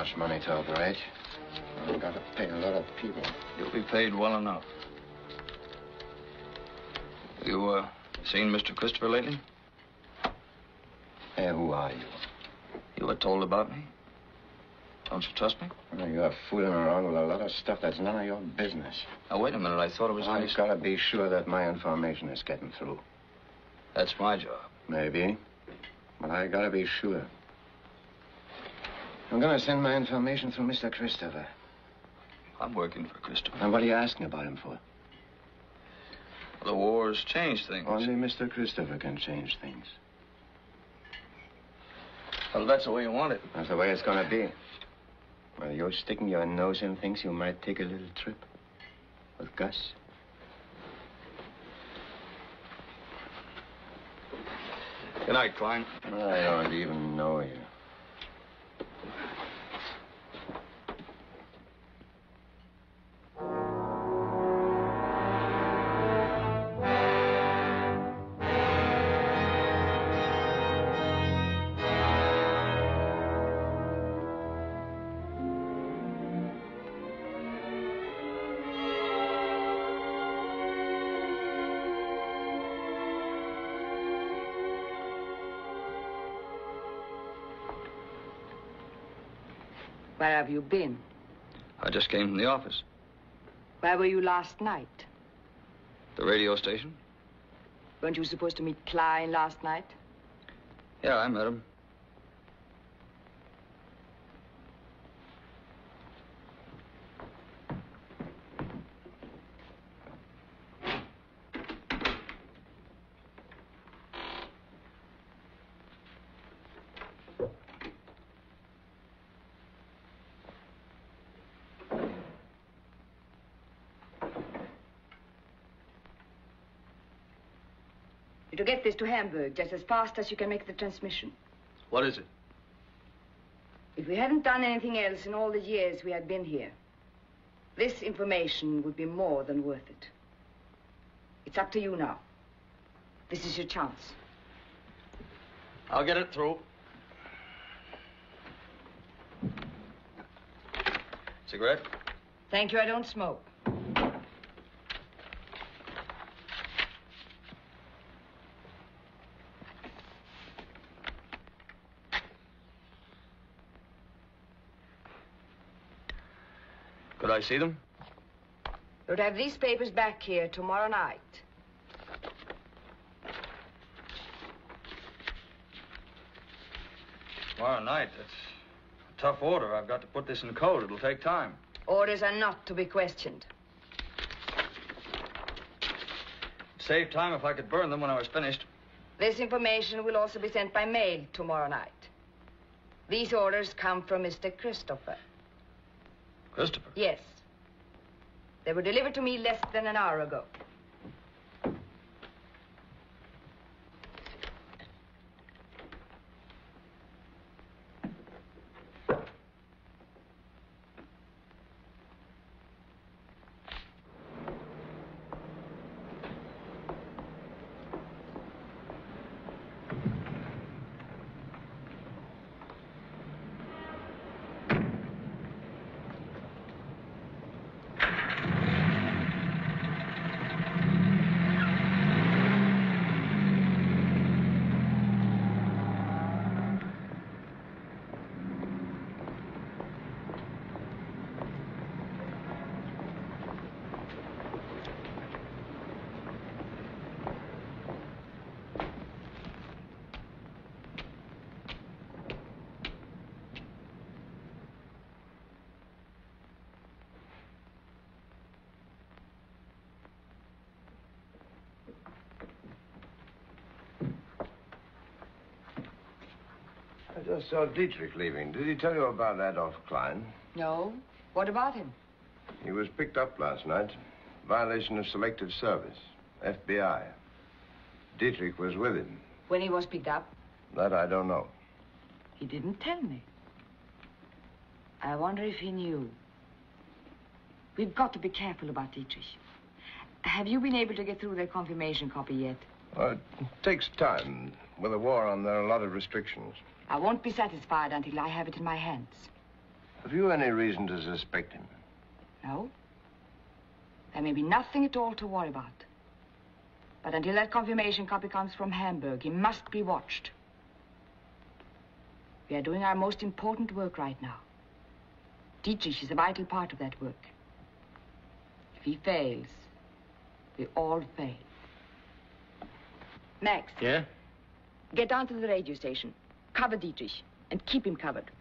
Speaker 9: much money to operate. I've got to pay a lot of people.
Speaker 3: You'll be paid well enough. You, seen Mr. Christopher lately?
Speaker 9: Hey, who are you?
Speaker 3: You were told about me. Don't you trust me?
Speaker 9: Well, you're fooling around with a lot of stuff that's none of your business.
Speaker 3: Now, wait a minute. I thought it was...
Speaker 9: I've got to be sure that my information is getting through.
Speaker 3: That's my job.
Speaker 9: Maybe. But I got to be sure. I'm going to send my information through Mr. Christopher.
Speaker 3: I'm working for Christopher.
Speaker 9: And what are you asking about him for?
Speaker 3: The war's changed things.
Speaker 9: Only Mr. Christopher can change things.
Speaker 3: Well, that's the way you want it.
Speaker 9: That's the way it's going to be. Well, you're sticking your nose in things, you might take a little trip with Gus.
Speaker 3: Good night, Klein.
Speaker 9: I don't even know you.
Speaker 11: Where have you been?
Speaker 3: I just came from the office.
Speaker 11: Where were you last night?
Speaker 3: The radio station?
Speaker 11: Weren't you supposed to meet Klein last night?
Speaker 3: Yeah, I met him.
Speaker 11: To get this to Hamburg just as fast as you can make the transmission.
Speaker 3: What is it?
Speaker 11: If we hadn't done anything else in all the years we had been here, this information would be more than worth it. It's up to you now. This is your chance.
Speaker 3: I'll get it through. Cigarette?
Speaker 11: Thank you, I don't smoke.
Speaker 3: Could I see them?
Speaker 11: You'll have these papers back here tomorrow night.
Speaker 3: Tomorrow night? That's a tough order. I've got to put this in code. It'll take time.
Speaker 11: Orders are not to be questioned.
Speaker 3: It'd save time if I could burn them when I was finished.
Speaker 11: This information will also be sent by mail tomorrow night. These orders come from Mr. Christopher.
Speaker 3: Christopher?
Speaker 11: Yes. They were delivered to me less than an hour ago.
Speaker 16: I just saw Dietrich leaving. Did he tell you about Adolf Klein?
Speaker 11: No. What about him?
Speaker 16: He was picked up last night. Violation of selective service. FBI. Dietrich was with him.
Speaker 11: When he was picked up?
Speaker 16: That I don't know.
Speaker 11: He didn't tell me. I wonder if he knew. We've got to be careful about Dietrich. Have you been able to get through their confirmation copy yet?
Speaker 16: Well, it takes time. With the war on, there are a lot of restrictions.
Speaker 11: I won't be satisfied until I have it in my hands.
Speaker 16: Have you any reason to suspect him?
Speaker 11: No. There may be nothing at all to worry about. But until that confirmation copy comes from Hamburg, he must be watched. We are doing our most important work right now. Dietrich is a vital part of that work. If he fails, we all fail. Max.
Speaker 3: Yeah?
Speaker 11: Get down to the radio station. Cover Dietrich. And keep him covered.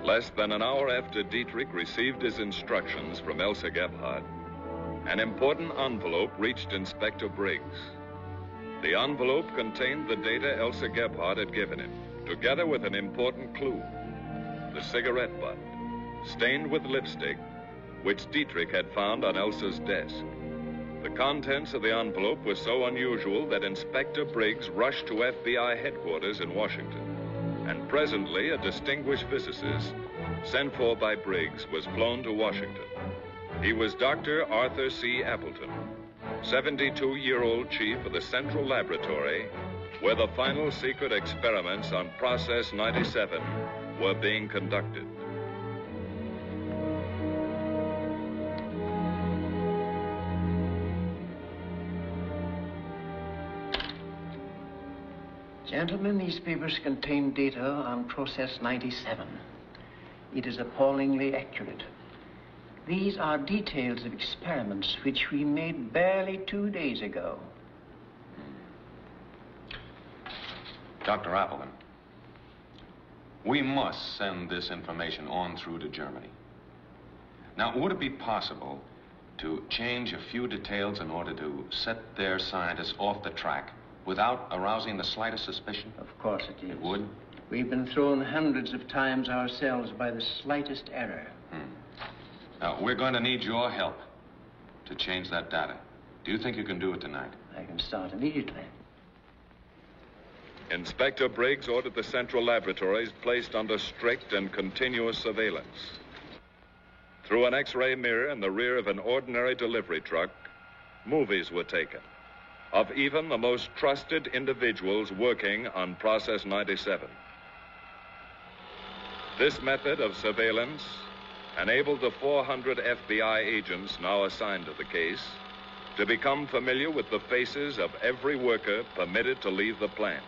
Speaker 1: Less than an hour after Dietrich received his instructions from Elsa Gebhardt, an important envelope reached Inspector Briggs. The envelope contained the data Elsa Gebhardt had given him, together with an important clue, the cigarette butt, stained with lipstick, which Dietrich had found on Elsa's desk. The contents of the envelope were so unusual that Inspector Briggs rushed to FBI headquarters in Washington. And presently, a distinguished physicist, sent for by Briggs, was flown to Washington. He was Dr. Arthur C. Appleton, 72-year-old chief of the Central Laboratory, where the final secret experiments on Process 97 were being conducted.
Speaker 19: Gentlemen, these papers contain data on Process 97. It is appallingly accurate. These are details of experiments which we made barely 2 days ago.
Speaker 2: Dr. Appleton, we must send this information on through to Germany. Now, would it be possible to change a few details in order to set their scientists off the track without arousing the slightest suspicion?
Speaker 19: Of course it is.
Speaker 2: It would?
Speaker 19: We've been thrown hundreds of times ourselves by the slightest error.
Speaker 2: Now, we're going to need your help to change that data. Do you think you can do it tonight?
Speaker 19: I can start immediately.
Speaker 1: Inspector Briggs ordered the Central Laboratories placed under strict and continuous surveillance. Through an X-ray mirror in the rear of an ordinary delivery truck, movies were taken of even the most trusted individuals working on Process 97. This method of surveillance enabled the 400 FBI agents now assigned to the case to become familiar with the faces of every worker permitted to leave the plant.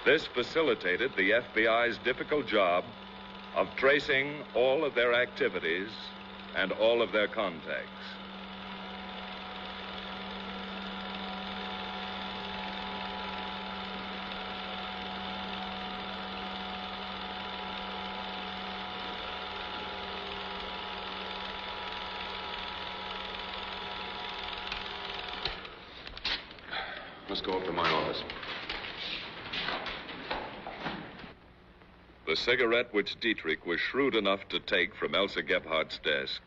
Speaker 1: This facilitated the FBI's difficult job of tracing all of their activities and all of their contacts.
Speaker 2: Let's go up to my office.
Speaker 1: The cigarette which Dietrich was shrewd enough to take from Elsa Gebhardt's desk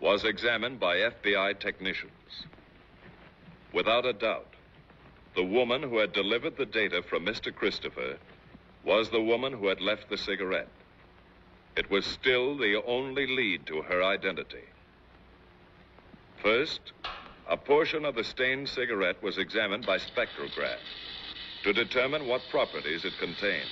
Speaker 1: was examined by FBI technicians. Without a doubt, the woman who had delivered the data from Mr. Christopher was the woman who had left the cigarette. It was still the only lead to her identity. First, a portion of the stained cigarette was examined by spectrograph to determine what properties it contained.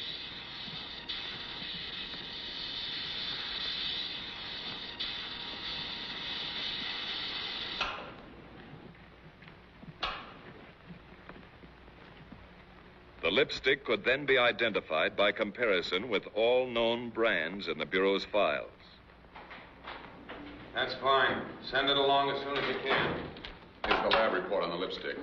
Speaker 1: The lipstick could then be identified by comparison with all known brands in the Bureau's files.
Speaker 2: That's fine. Send it along as soon as you can.
Speaker 14: Here's the lab report on the lipstick.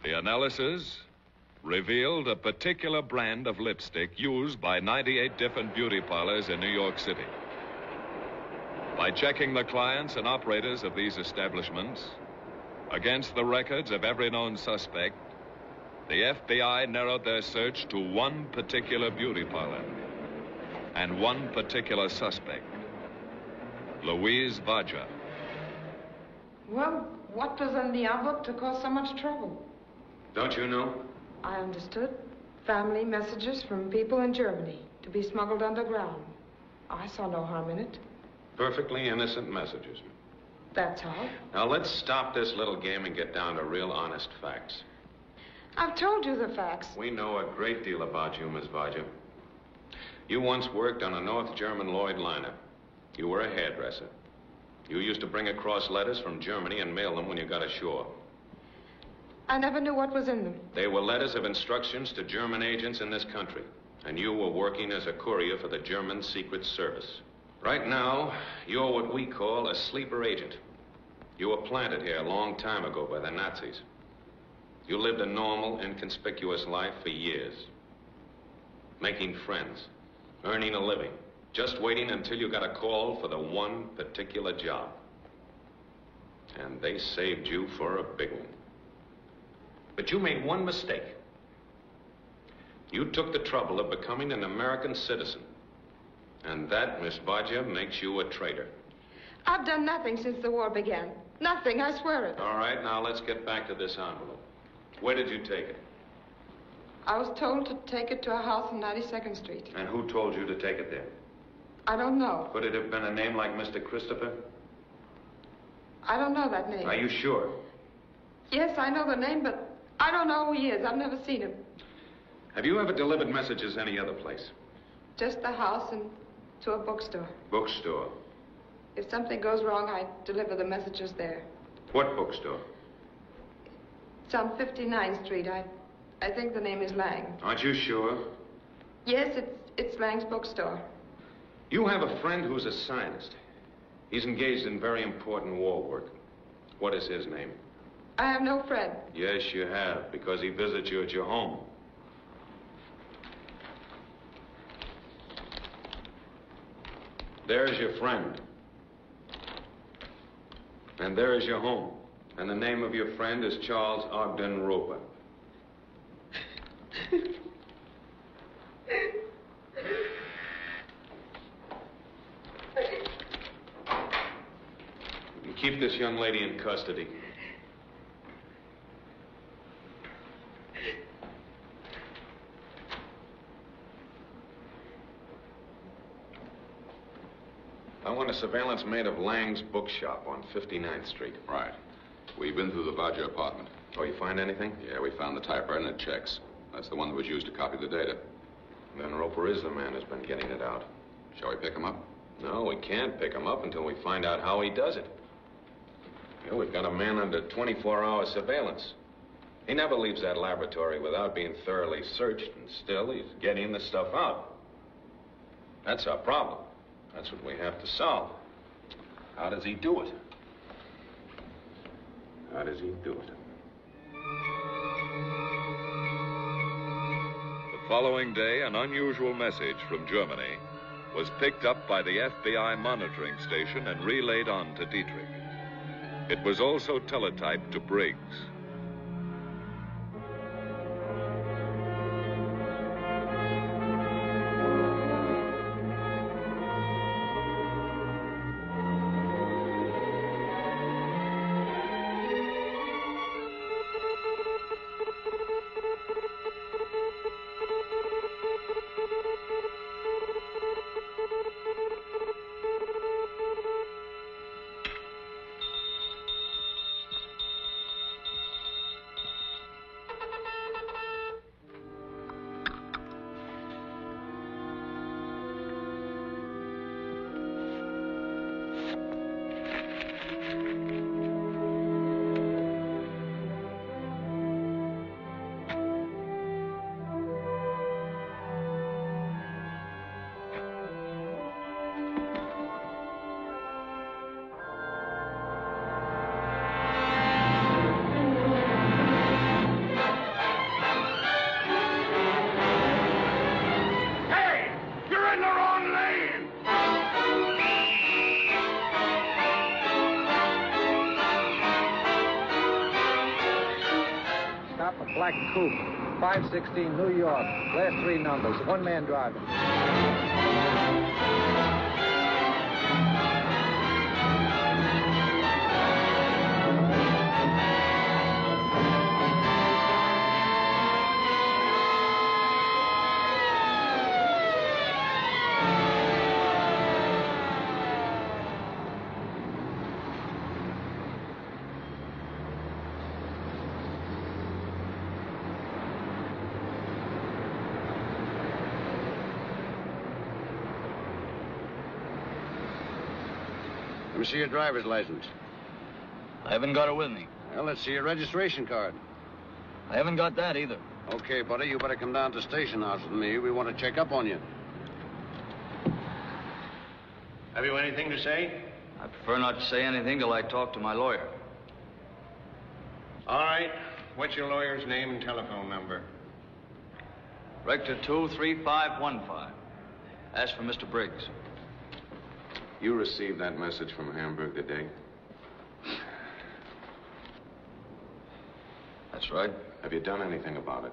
Speaker 1: The analysis revealed a particular brand of lipstick used by 98 different beauty parlors in New York City. By checking the clients and operators of these establishments against the records of every known suspect, the FBI narrowed their search to one particular beauty parlor and one particular suspect, Louise Vaja.
Speaker 20: Well, what was in the envelope to cause so much trouble?
Speaker 2: Don't you know?
Speaker 20: I understood. Family messages from people in Germany to be smuggled underground. I saw no harm in it.
Speaker 2: Perfectly innocent messages.
Speaker 20: That's all.
Speaker 2: Now, let's stop this little game and get down to real honest facts.
Speaker 20: I've told you the facts.
Speaker 2: We know a great deal about you, Miss Vodja. You once worked on a North German Lloyd liner. You were a hairdresser. You used to bring across letters from Germany and mail them when you got ashore.
Speaker 20: I never knew what was in them.
Speaker 2: They were letters of instructions to German agents in this country. And you were working as a courier for the German Secret Service. Right now, you're what we call a sleeper agent. You were planted here a long time ago by the Nazis. You lived a normal, inconspicuous life for years. Making friends, earning a living, just waiting until you got a call for the one particular job. And they saved you for a big one. But you made one mistake. You took the trouble of becoming an American citizen. And that, Miss Vodja, makes you a traitor.
Speaker 20: I've done nothing since the war began. Nothing, I swear it.
Speaker 2: All right, now let's get back to this envelope. Where did you take it?
Speaker 20: I was told to take it to a house on 92nd Street.
Speaker 2: And who told you to take it there?
Speaker 20: I don't know.
Speaker 2: Could it have been a name like Mr. Christopher?
Speaker 20: I don't know that name.
Speaker 2: Are you sure?
Speaker 20: Yes, I know the name, but I don't know who he is. I've never seen him.
Speaker 2: Have you ever delivered messages any other place?
Speaker 20: Just the house and to a bookstore.
Speaker 2: Bookstore?
Speaker 20: If something goes wrong, I deliver the messages there.
Speaker 2: What bookstore?
Speaker 20: It's on 59th Street. I think the name is Lang.
Speaker 2: Aren't you sure?
Speaker 20: Yes, it's Lang's bookstore.
Speaker 2: You have a friend who's a scientist. He's engaged in very important war work. What is his name?
Speaker 20: I have no friend.
Speaker 2: Yes, you have, because he visits you at your home. There's your friend. And there is your home. And the name of your friend is Charles Ogden Roper. You keep this young lady in custody. I want a surveillance made of Lang's bookshop on 59th Street.
Speaker 14: Right. We've been through the Vodja apartment.
Speaker 2: Oh, you find anything?
Speaker 14: Yeah, we found the typewriter and it checks. That's the one that was used to copy the data.
Speaker 2: Then Roper is the man who's been getting it out.
Speaker 14: Shall we pick him up?
Speaker 2: No, we can't pick him up until we find out how he does it. You know, we've got a man under 24-hour surveillance. He never leaves that laboratory without being thoroughly searched, and still he's getting the stuff out. That's our problem. That's what we have to solve. How does he do it? How does he do it?
Speaker 1: The following day, an unusual message from Germany was picked up by the FBI monitoring station and relayed on to Dietrich. It was also teletyped to Briggs.
Speaker 21: Black coupe, 516 New York. Last three numbers. One man driving. Let me see your driver's license.
Speaker 3: I haven't got it with me.
Speaker 21: Well, let's see your registration card.
Speaker 3: I haven't got that either.
Speaker 21: Okay, buddy, you better come down to the station house with me. We want to check up on you.
Speaker 10: Have you anything to say?
Speaker 3: I prefer not to say anything till I talk to my lawyer.
Speaker 10: All right. What's your lawyer's name and telephone number?
Speaker 3: Rector 23515. Ask for Mr. Briggs.
Speaker 2: You received that message from Hamburg today?
Speaker 3: That's right.
Speaker 2: Have you done anything about it?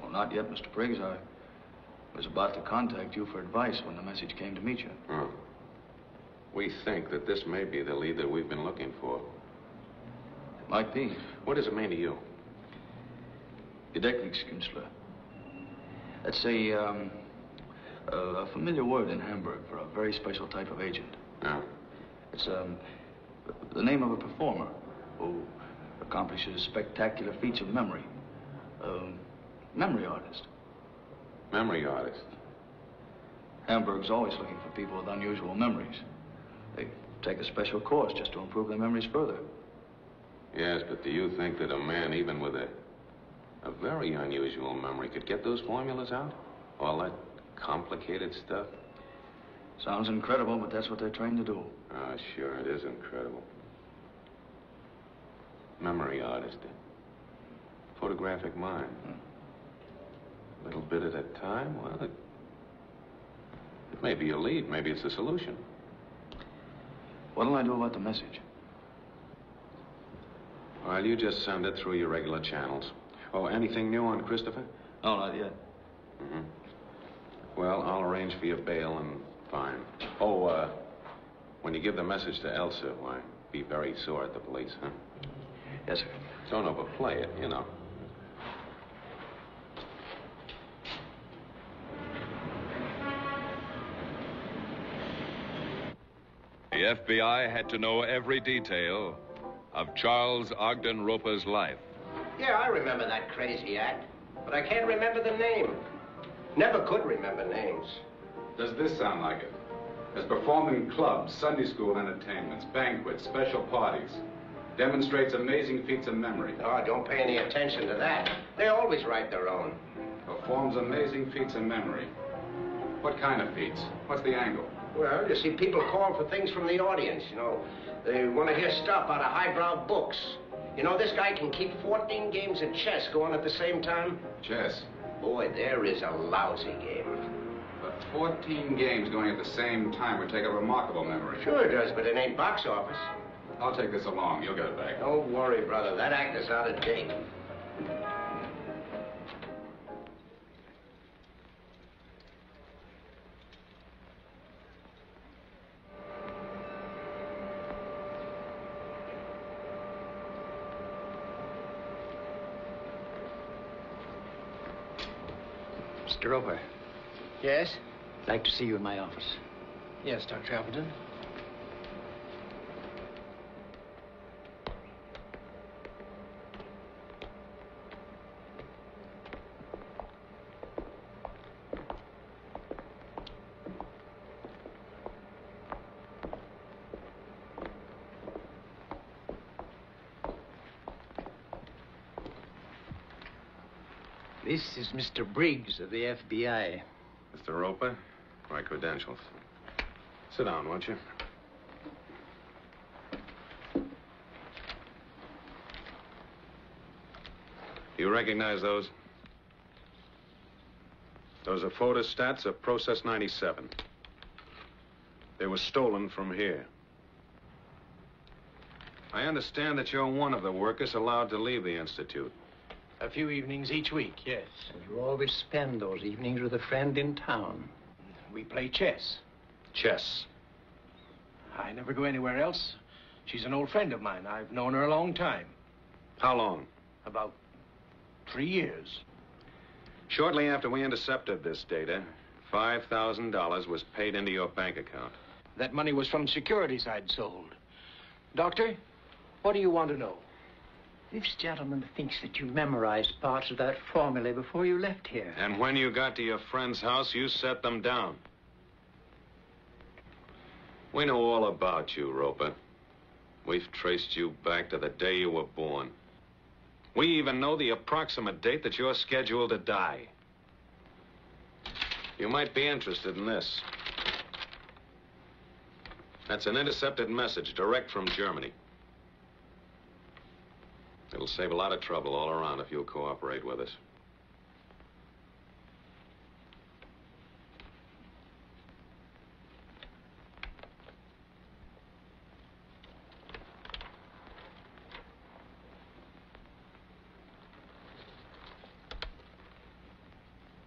Speaker 3: Well, not yet, Mr. Briggs. I was about to contact you for advice when the message came to meet you.
Speaker 2: Oh. We think that this may be the lead that we've been looking for.
Speaker 3: It might be.
Speaker 2: What does it mean to you?
Speaker 3: Gedächtniskünstler. That's a familiar word in Hamburg for a very special type of agent.
Speaker 2: Yeah.
Speaker 3: It's the name of a performer who accomplishes spectacular feats of memory. Memory artist.
Speaker 2: Memory artist?
Speaker 3: Hamburg's always looking for people with unusual memories. They take a special course just to improve their memories further.
Speaker 2: Yes, but do you think that a man even with a very unusual memory could get those formulas out? All that complicated stuff?
Speaker 3: Sounds incredible, but that's what they're trained to do.
Speaker 2: Ah, sure, it is incredible. Memory artist. Photographic mind. A little bit at a time. Well, it may be a lead. Maybe it's a solution.
Speaker 3: What'll I do about the message?
Speaker 2: Well, you just send it through your regular channels. Oh, anything new on Christopher?
Speaker 3: No, not yet.
Speaker 2: Mm-hmm. Well, I'll arrange for your bail and fine. Oh, when you give the message to Elsa, why, be very sore at the police, huh?
Speaker 3: Yes, sir.
Speaker 2: Don't overplay it, you know.
Speaker 1: The FBI had to know every detail of Charles Ogden Roper's life.
Speaker 7: Yeah, I remember that crazy act, but I can't remember the name. Never could remember names.
Speaker 14: Does this sound like it? Has performed in clubs, Sunday school entertainments, banquets, special parties. Demonstrates amazing feats of memory.
Speaker 7: Oh, don't pay any attention to that. They always write their own.
Speaker 14: Performs amazing feats of memory. What kind of feats? What's the angle?
Speaker 7: Well, you see, people call for things from the audience, you know. They want to hear stuff out of highbrow books. You know, this guy can keep 14 games of chess going at the same time.
Speaker 14: Chess?
Speaker 7: Boy, there is a lousy game.
Speaker 14: But 14 games going at the same time would take a remarkable memory.
Speaker 7: Sure it does, but it ain't box office.
Speaker 14: I'll take this along. You'll get it back.
Speaker 7: Don't worry, brother. That act is out of date.
Speaker 19: Mr. Roper.
Speaker 10: Yes?
Speaker 19: I'd like to see you in my office.
Speaker 10: Yes, Dr. Appleton. This is Mr. Briggs of the FBI.
Speaker 2: Mr. Roper, my credentials. Sit down, won't you? You recognize those? Those are photostats of Process 97. They were stolen from here. I understand that you're one of the workers allowed to leave the Institute.
Speaker 10: A few evenings each week, yes.
Speaker 19: And you always spend those evenings with a friend in town.
Speaker 10: We play chess.
Speaker 2: Chess?
Speaker 10: I never go anywhere else. She's an old friend of mine. I've known her a long time.
Speaker 2: How long?
Speaker 10: About 3 years.
Speaker 2: Shortly after we intercepted this data, $5,000 was paid into your bank account.
Speaker 10: That money was from securities I'd sold. Doctor, what do you want to know?
Speaker 19: This gentleman thinks that you memorized parts of that formula before you left here.
Speaker 2: And when you got to your friend's house, you set them down. We know all about you, Roper. We've traced you back to the day you were born. We even know the approximate date that you're scheduled to die. You might be interested in this. That's an intercepted message direct from Germany. It'll save a lot of trouble all around if you'll cooperate with us.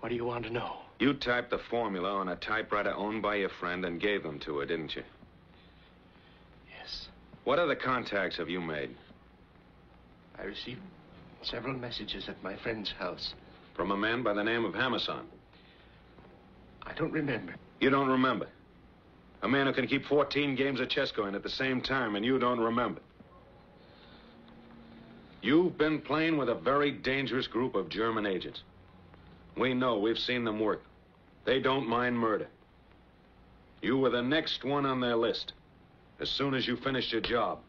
Speaker 10: What do you want to know?
Speaker 2: You typed the formula on a typewriter owned by your friend and gave them to her, didn't you?
Speaker 10: Yes.
Speaker 2: What other contacts have you made?
Speaker 10: I received several messages at my friend's house.
Speaker 2: From a man by the name of Hammerson?
Speaker 10: I don't remember.
Speaker 2: You don't remember? A man who can keep 14 games of chess going at the same time, and you don't remember? You've been playing with a very dangerous group of German agents. We know. We've seen them work. They don't mind murder. You were the next one on their list, as soon as you finished your job.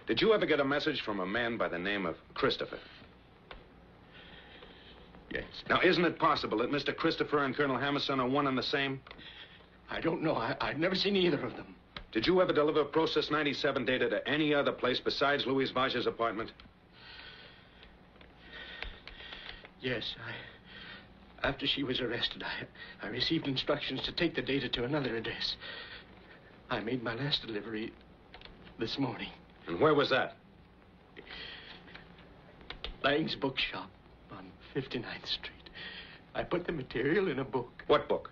Speaker 2: Did you ever get a message from a man by the name of Christopher?
Speaker 10: Yes.
Speaker 2: Now, isn't it possible that Mr. Christopher and Colonel Hammerson are one and the same?
Speaker 10: I don't know. I've never seen either of them.
Speaker 2: Did you ever deliver Process 97 data to any other place besides Louise Vage's apartment?
Speaker 10: Yes, after she was arrested, I received instructions to take the data to another address. I made my last delivery this morning.
Speaker 2: And where was that?
Speaker 10: Lang's bookshop on 59th Street. I put the material in a book.
Speaker 2: What book?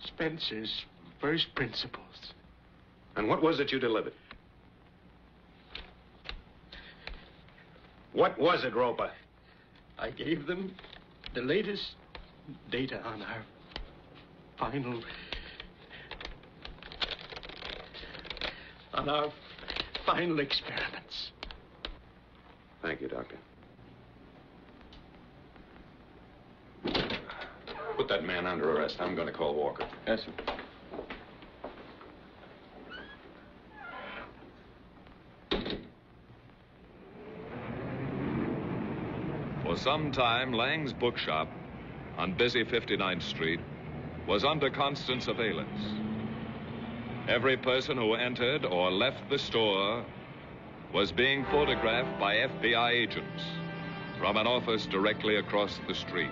Speaker 10: Spencer's First Principles.
Speaker 2: And what was it you delivered? What was it, Roper?
Speaker 10: I gave them the latest data on our final experiments.
Speaker 2: Thank you, Doctor. Put that man under arrest. I'm going to call Walker.
Speaker 4: Yes, sir.
Speaker 1: For some time, Lang's bookshop on busy 59th Street was under constant surveillance. Every person who entered or left the store was being photographed by FBI agents from an office directly across the street.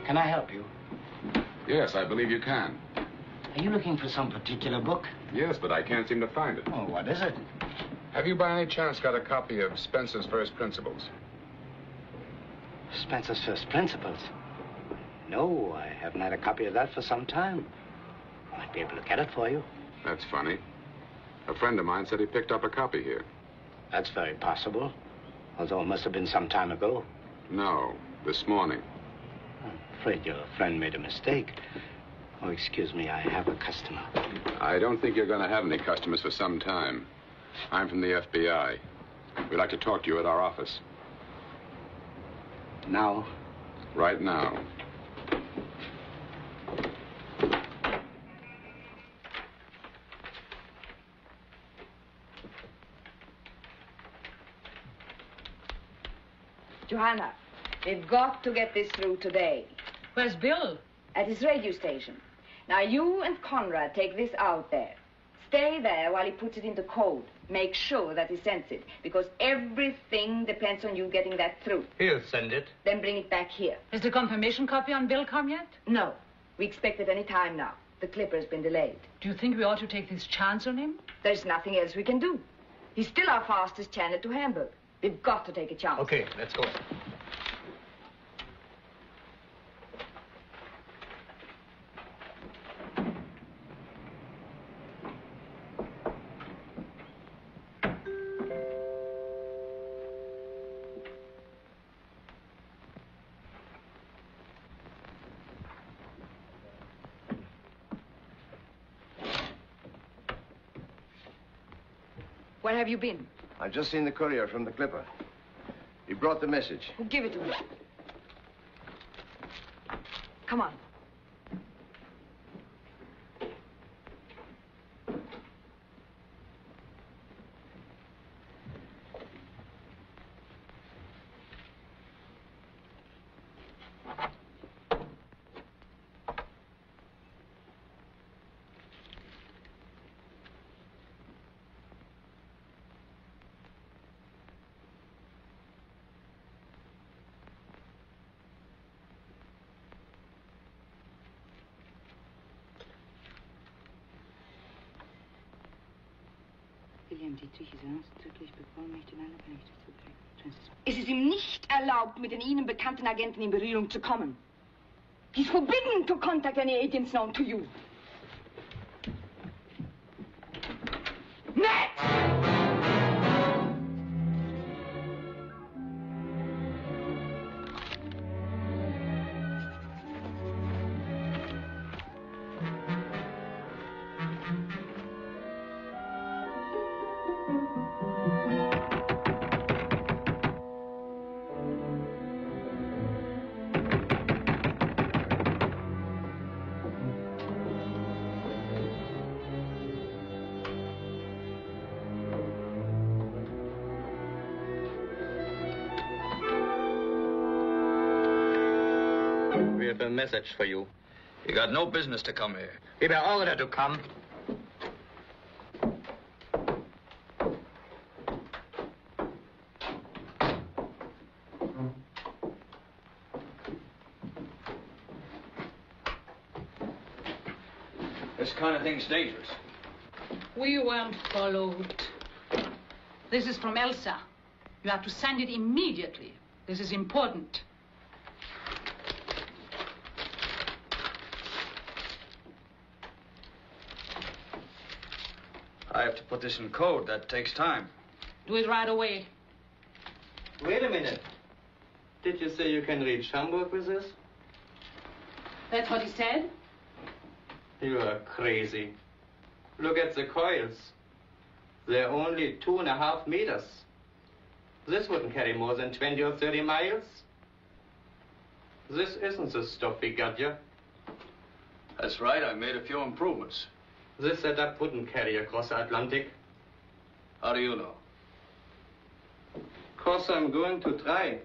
Speaker 6: Can I help you?
Speaker 14: Yes, I believe you can.
Speaker 6: Are you looking for some particular book?
Speaker 14: Yes, but I can't seem to find it.
Speaker 6: Oh, what is it?
Speaker 14: Have you by any chance got a copy of Spencer's First Principles?
Speaker 6: Spencer's First Principles? No, I haven't had a copy of that for some time. I might be able to get it for you.
Speaker 14: That's funny. A friend of mine said he picked up a copy here.
Speaker 6: That's very possible. Although it must have been some time ago.
Speaker 14: No, this morning.
Speaker 6: I'm afraid your friend made a mistake. Oh, excuse me, I have a customer.
Speaker 14: I don't think you're going to have any customers for some time. I'm from the FBI. We'd like to talk to you at our office.
Speaker 6: Now?
Speaker 14: Right now.
Speaker 11: Johanna, We've got to get this through today.
Speaker 12: Where's Bill?
Speaker 11: At his radio station. Now, you and Conrad take this out there. Stay there while he puts it into code. Make sure that he sends it, because everything depends on you getting that through.
Speaker 18: He'll send it.
Speaker 11: Then bring it back here.
Speaker 12: Is the confirmation copy on Bill come yet?
Speaker 11: No. We expect it any time now. The clipper's been delayed.
Speaker 12: Do you think we ought to take this chance on him?
Speaker 11: There's nothing else we can do. He's still our fastest channel to Hamburg. We've got to take a chance.
Speaker 18: Okay, let's go.
Speaker 11: Where have you been?
Speaker 16: I've just seen the courier from the Clipper. He brought the message.
Speaker 11: Well, give it to me. Come on. Es ist ihm nicht erlaubt, mit den Ihnen bekannten Agenten in Berührung zu kommen. He's forbidden to contact any agents known to you. Matt!
Speaker 18: We have a message for you.
Speaker 3: You got no business to come here.
Speaker 18: We were ordered to come.
Speaker 3: This kind of thing's dangerous.
Speaker 12: We weren't followed. This is from Elsa. You have to send it immediately. This is important.
Speaker 3: I have to put this in code. That takes time.
Speaker 12: Do it right away.
Speaker 18: Wait a minute. Did you say you can reach Hamburg with this?
Speaker 12: That's what he said?
Speaker 18: You are crazy. Look at the coils. They're only 2.5 meters. This wouldn't carry more than 20 or 30 miles. This isn't the stuff we got you.
Speaker 3: That's right. I made a few improvements.
Speaker 18: This setup wouldn't carry across the Atlantic.
Speaker 3: How do you know?
Speaker 18: 'Cause I'm going to try.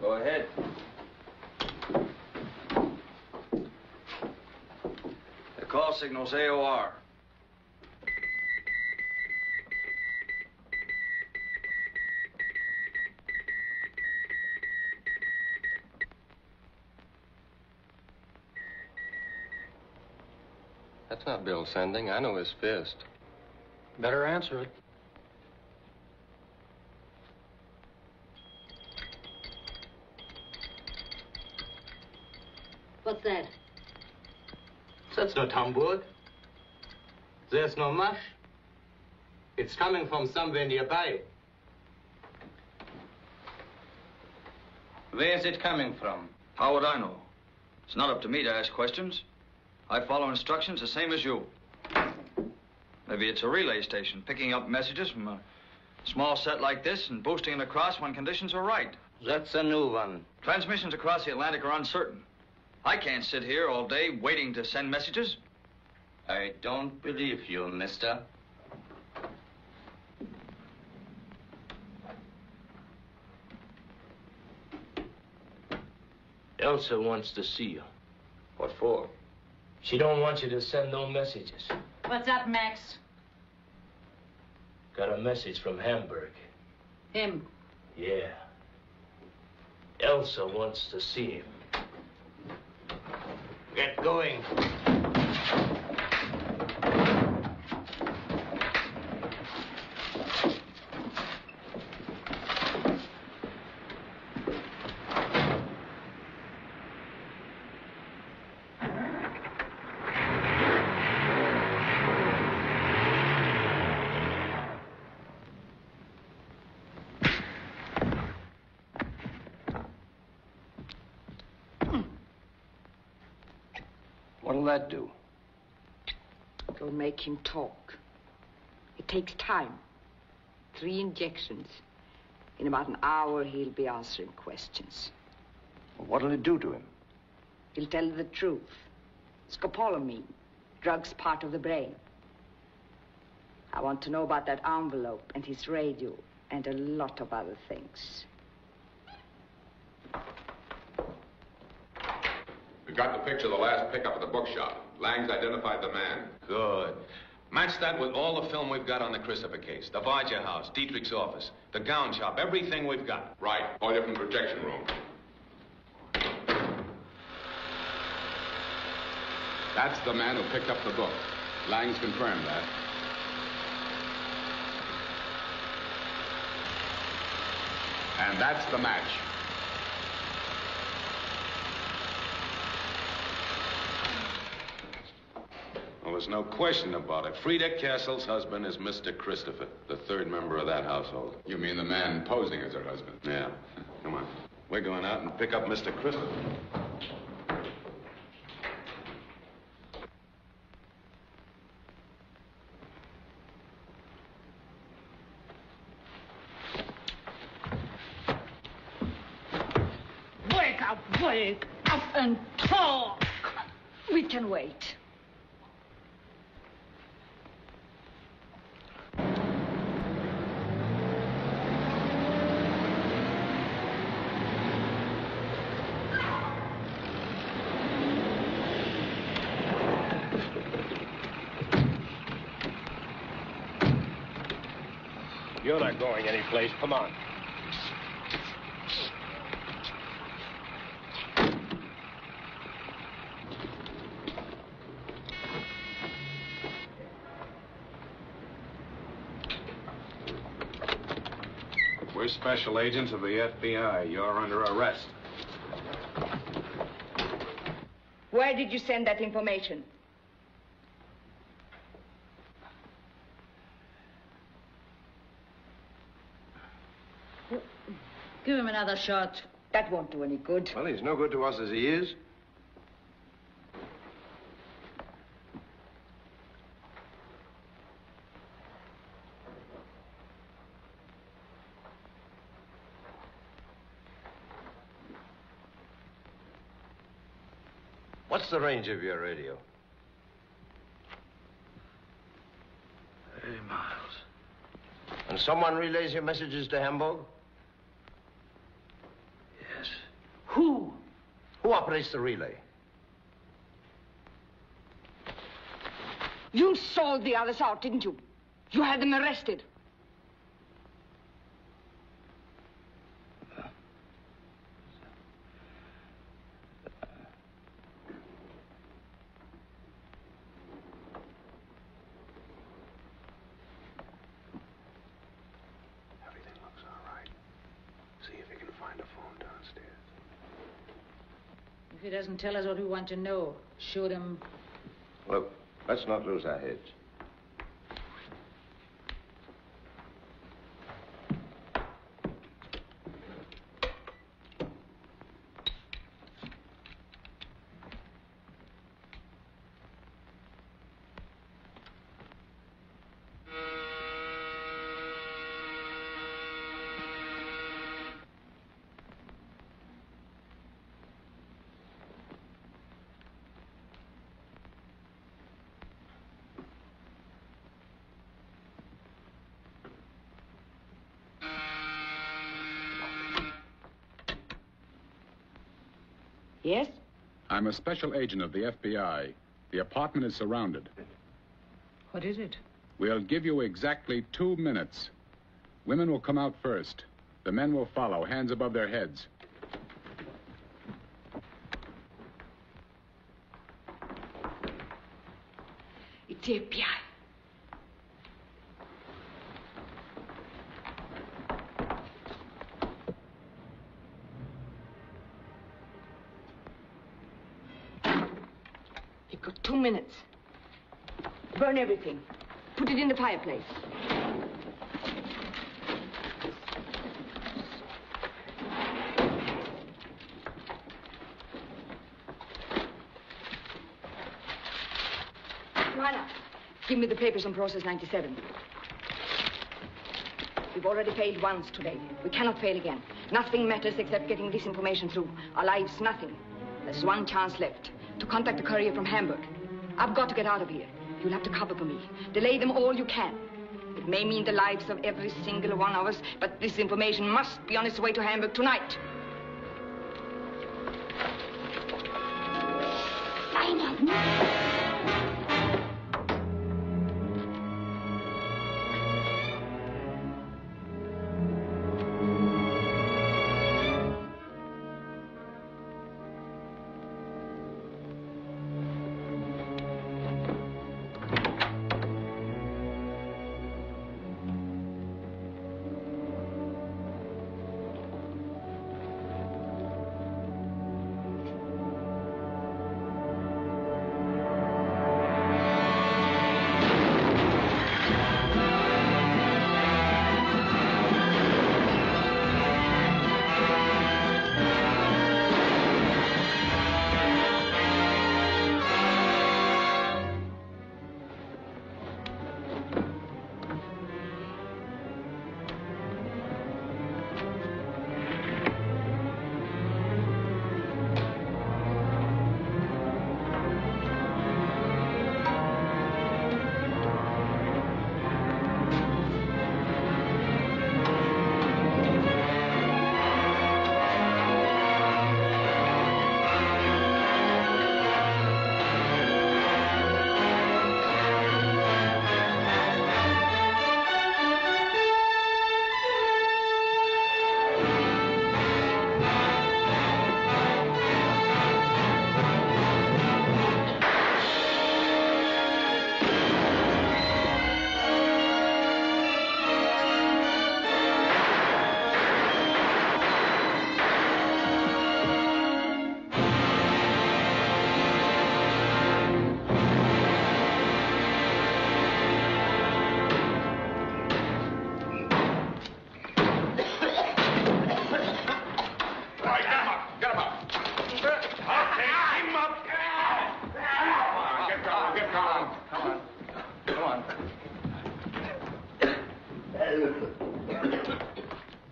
Speaker 3: Go ahead. The call signal's AOR.
Speaker 8: That's not Bill sending. I know his fist.
Speaker 21: Better answer it.
Speaker 12: What's that?
Speaker 18: That's not Hamburg. There's no mush. It's coming from somewhere nearby. Where's it coming from?
Speaker 3: How would I know? It's not up to me to ask questions. I follow instructions the same as you. Maybe it's a relay station, picking up messages from a small set like this and boosting it across when conditions are right.
Speaker 18: That's a new one.
Speaker 3: Transmissions across the Atlantic are uncertain. I can't sit here all day waiting to send messages.
Speaker 18: I don't believe you, mister.
Speaker 13: Elsa wants to see you.
Speaker 2: What for?
Speaker 13: She don't want you to send no messages.
Speaker 12: What's up, Max?
Speaker 13: Got a message from Hamburg.
Speaker 12: Him?
Speaker 13: Yeah. Elsa wants to see him.
Speaker 18: Get going.
Speaker 6: What'll that do?
Speaker 11: It'll make him talk. It takes time. 3 injections. In about an hour, he'll be answering questions.
Speaker 6: What'll it do to him?
Speaker 11: He'll tell you the truth. Scopolamine. Drug's part of the brain. I want to know about that envelope and his radio and a lot of other things.
Speaker 14: We got the picture of the last pickup at the bookshop. Lang's identified the man.
Speaker 2: Good. Match that with all the film we've got on the Christopher case. The Barger house, Dietrich's office, the gown shop, everything we've got.
Speaker 14: Right. All you from the projection room. That's the man who picked up the book. Lang's confirmed that. And that's the match.
Speaker 2: Well, there's no question about it. Frida Castle's husband is Mr. Christopher, the 3rd member of that household.
Speaker 14: You mean the man posing as her husband?
Speaker 2: Yeah. Come on. We're going out and pick up Mr. Christopher.
Speaker 11: Wake up and talk. We can wait.
Speaker 21: You're not going anyplace. Come on.
Speaker 14: We're special agents of the FBI. You're under arrest.
Speaker 11: Where did you send that information?
Speaker 12: Give him another shot.
Speaker 11: That won't do any good.
Speaker 16: Well, he's no good to us as he is. What's the range of your radio?
Speaker 3: 30 miles.
Speaker 16: And someone relays your messages to Hamburg?
Speaker 3: Yes.
Speaker 11: Who?
Speaker 16: Who operates the relay?
Speaker 11: You sold the others out, didn't you? You had them arrested.
Speaker 12: If he doesn't tell us what we want to know, shoot him.
Speaker 16: Look, let's not lose our heads.
Speaker 11: Yes?
Speaker 14: I'm a special agent of the FBI. The apartment is surrounded.
Speaker 11: What is it?
Speaker 14: We'll give you exactly 2 minutes. Women will come out first. The men will follow, hands above their heads.
Speaker 11: It's the FBI. You've got 2 minutes. Burn everything. Put it in the fireplace. Joanna, give me the papers on Process 97. We've already failed once today. We cannot fail again. Nothing matters except getting this information through. Our lives, nothing. There's one chance left. To contact the courier from Hamburg. I've got to get out of here. You'll have to cover for me. Delay them all you can. It may mean the lives of every single one of us, but this information must be on its way to Hamburg tonight. Line up.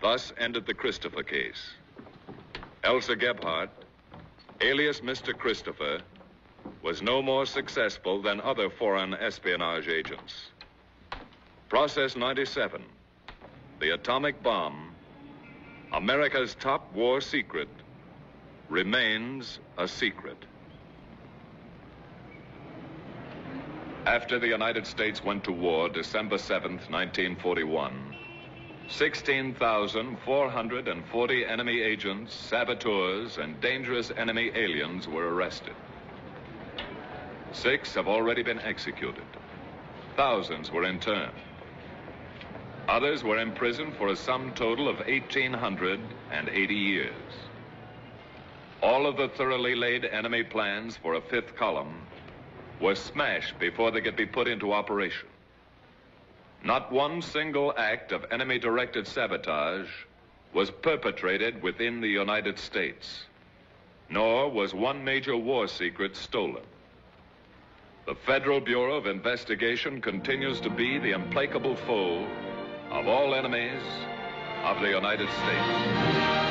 Speaker 1: Thus ended the Christopher case. Elsa Gebhardt, alias Mr. Christopher, was no more successful than other foreign espionage agents. Process 97, the atomic bomb, America's top war secret, remains a secret. After the United States went to war December 7th, 1941, 16,440 enemy agents, saboteurs, and dangerous enemy aliens were arrested. 6 have already been executed. Thousands were interned. Others were imprisoned for a sum total of 1,880 years. All of the thoroughly laid enemy plans for a 5th column were smashed before they could be put into operation. Not one single act of enemy-directed sabotage was perpetrated within the United States, nor was one major war secret stolen. The Federal Bureau of Investigation continues to be the implacable foe of all enemies of the United States.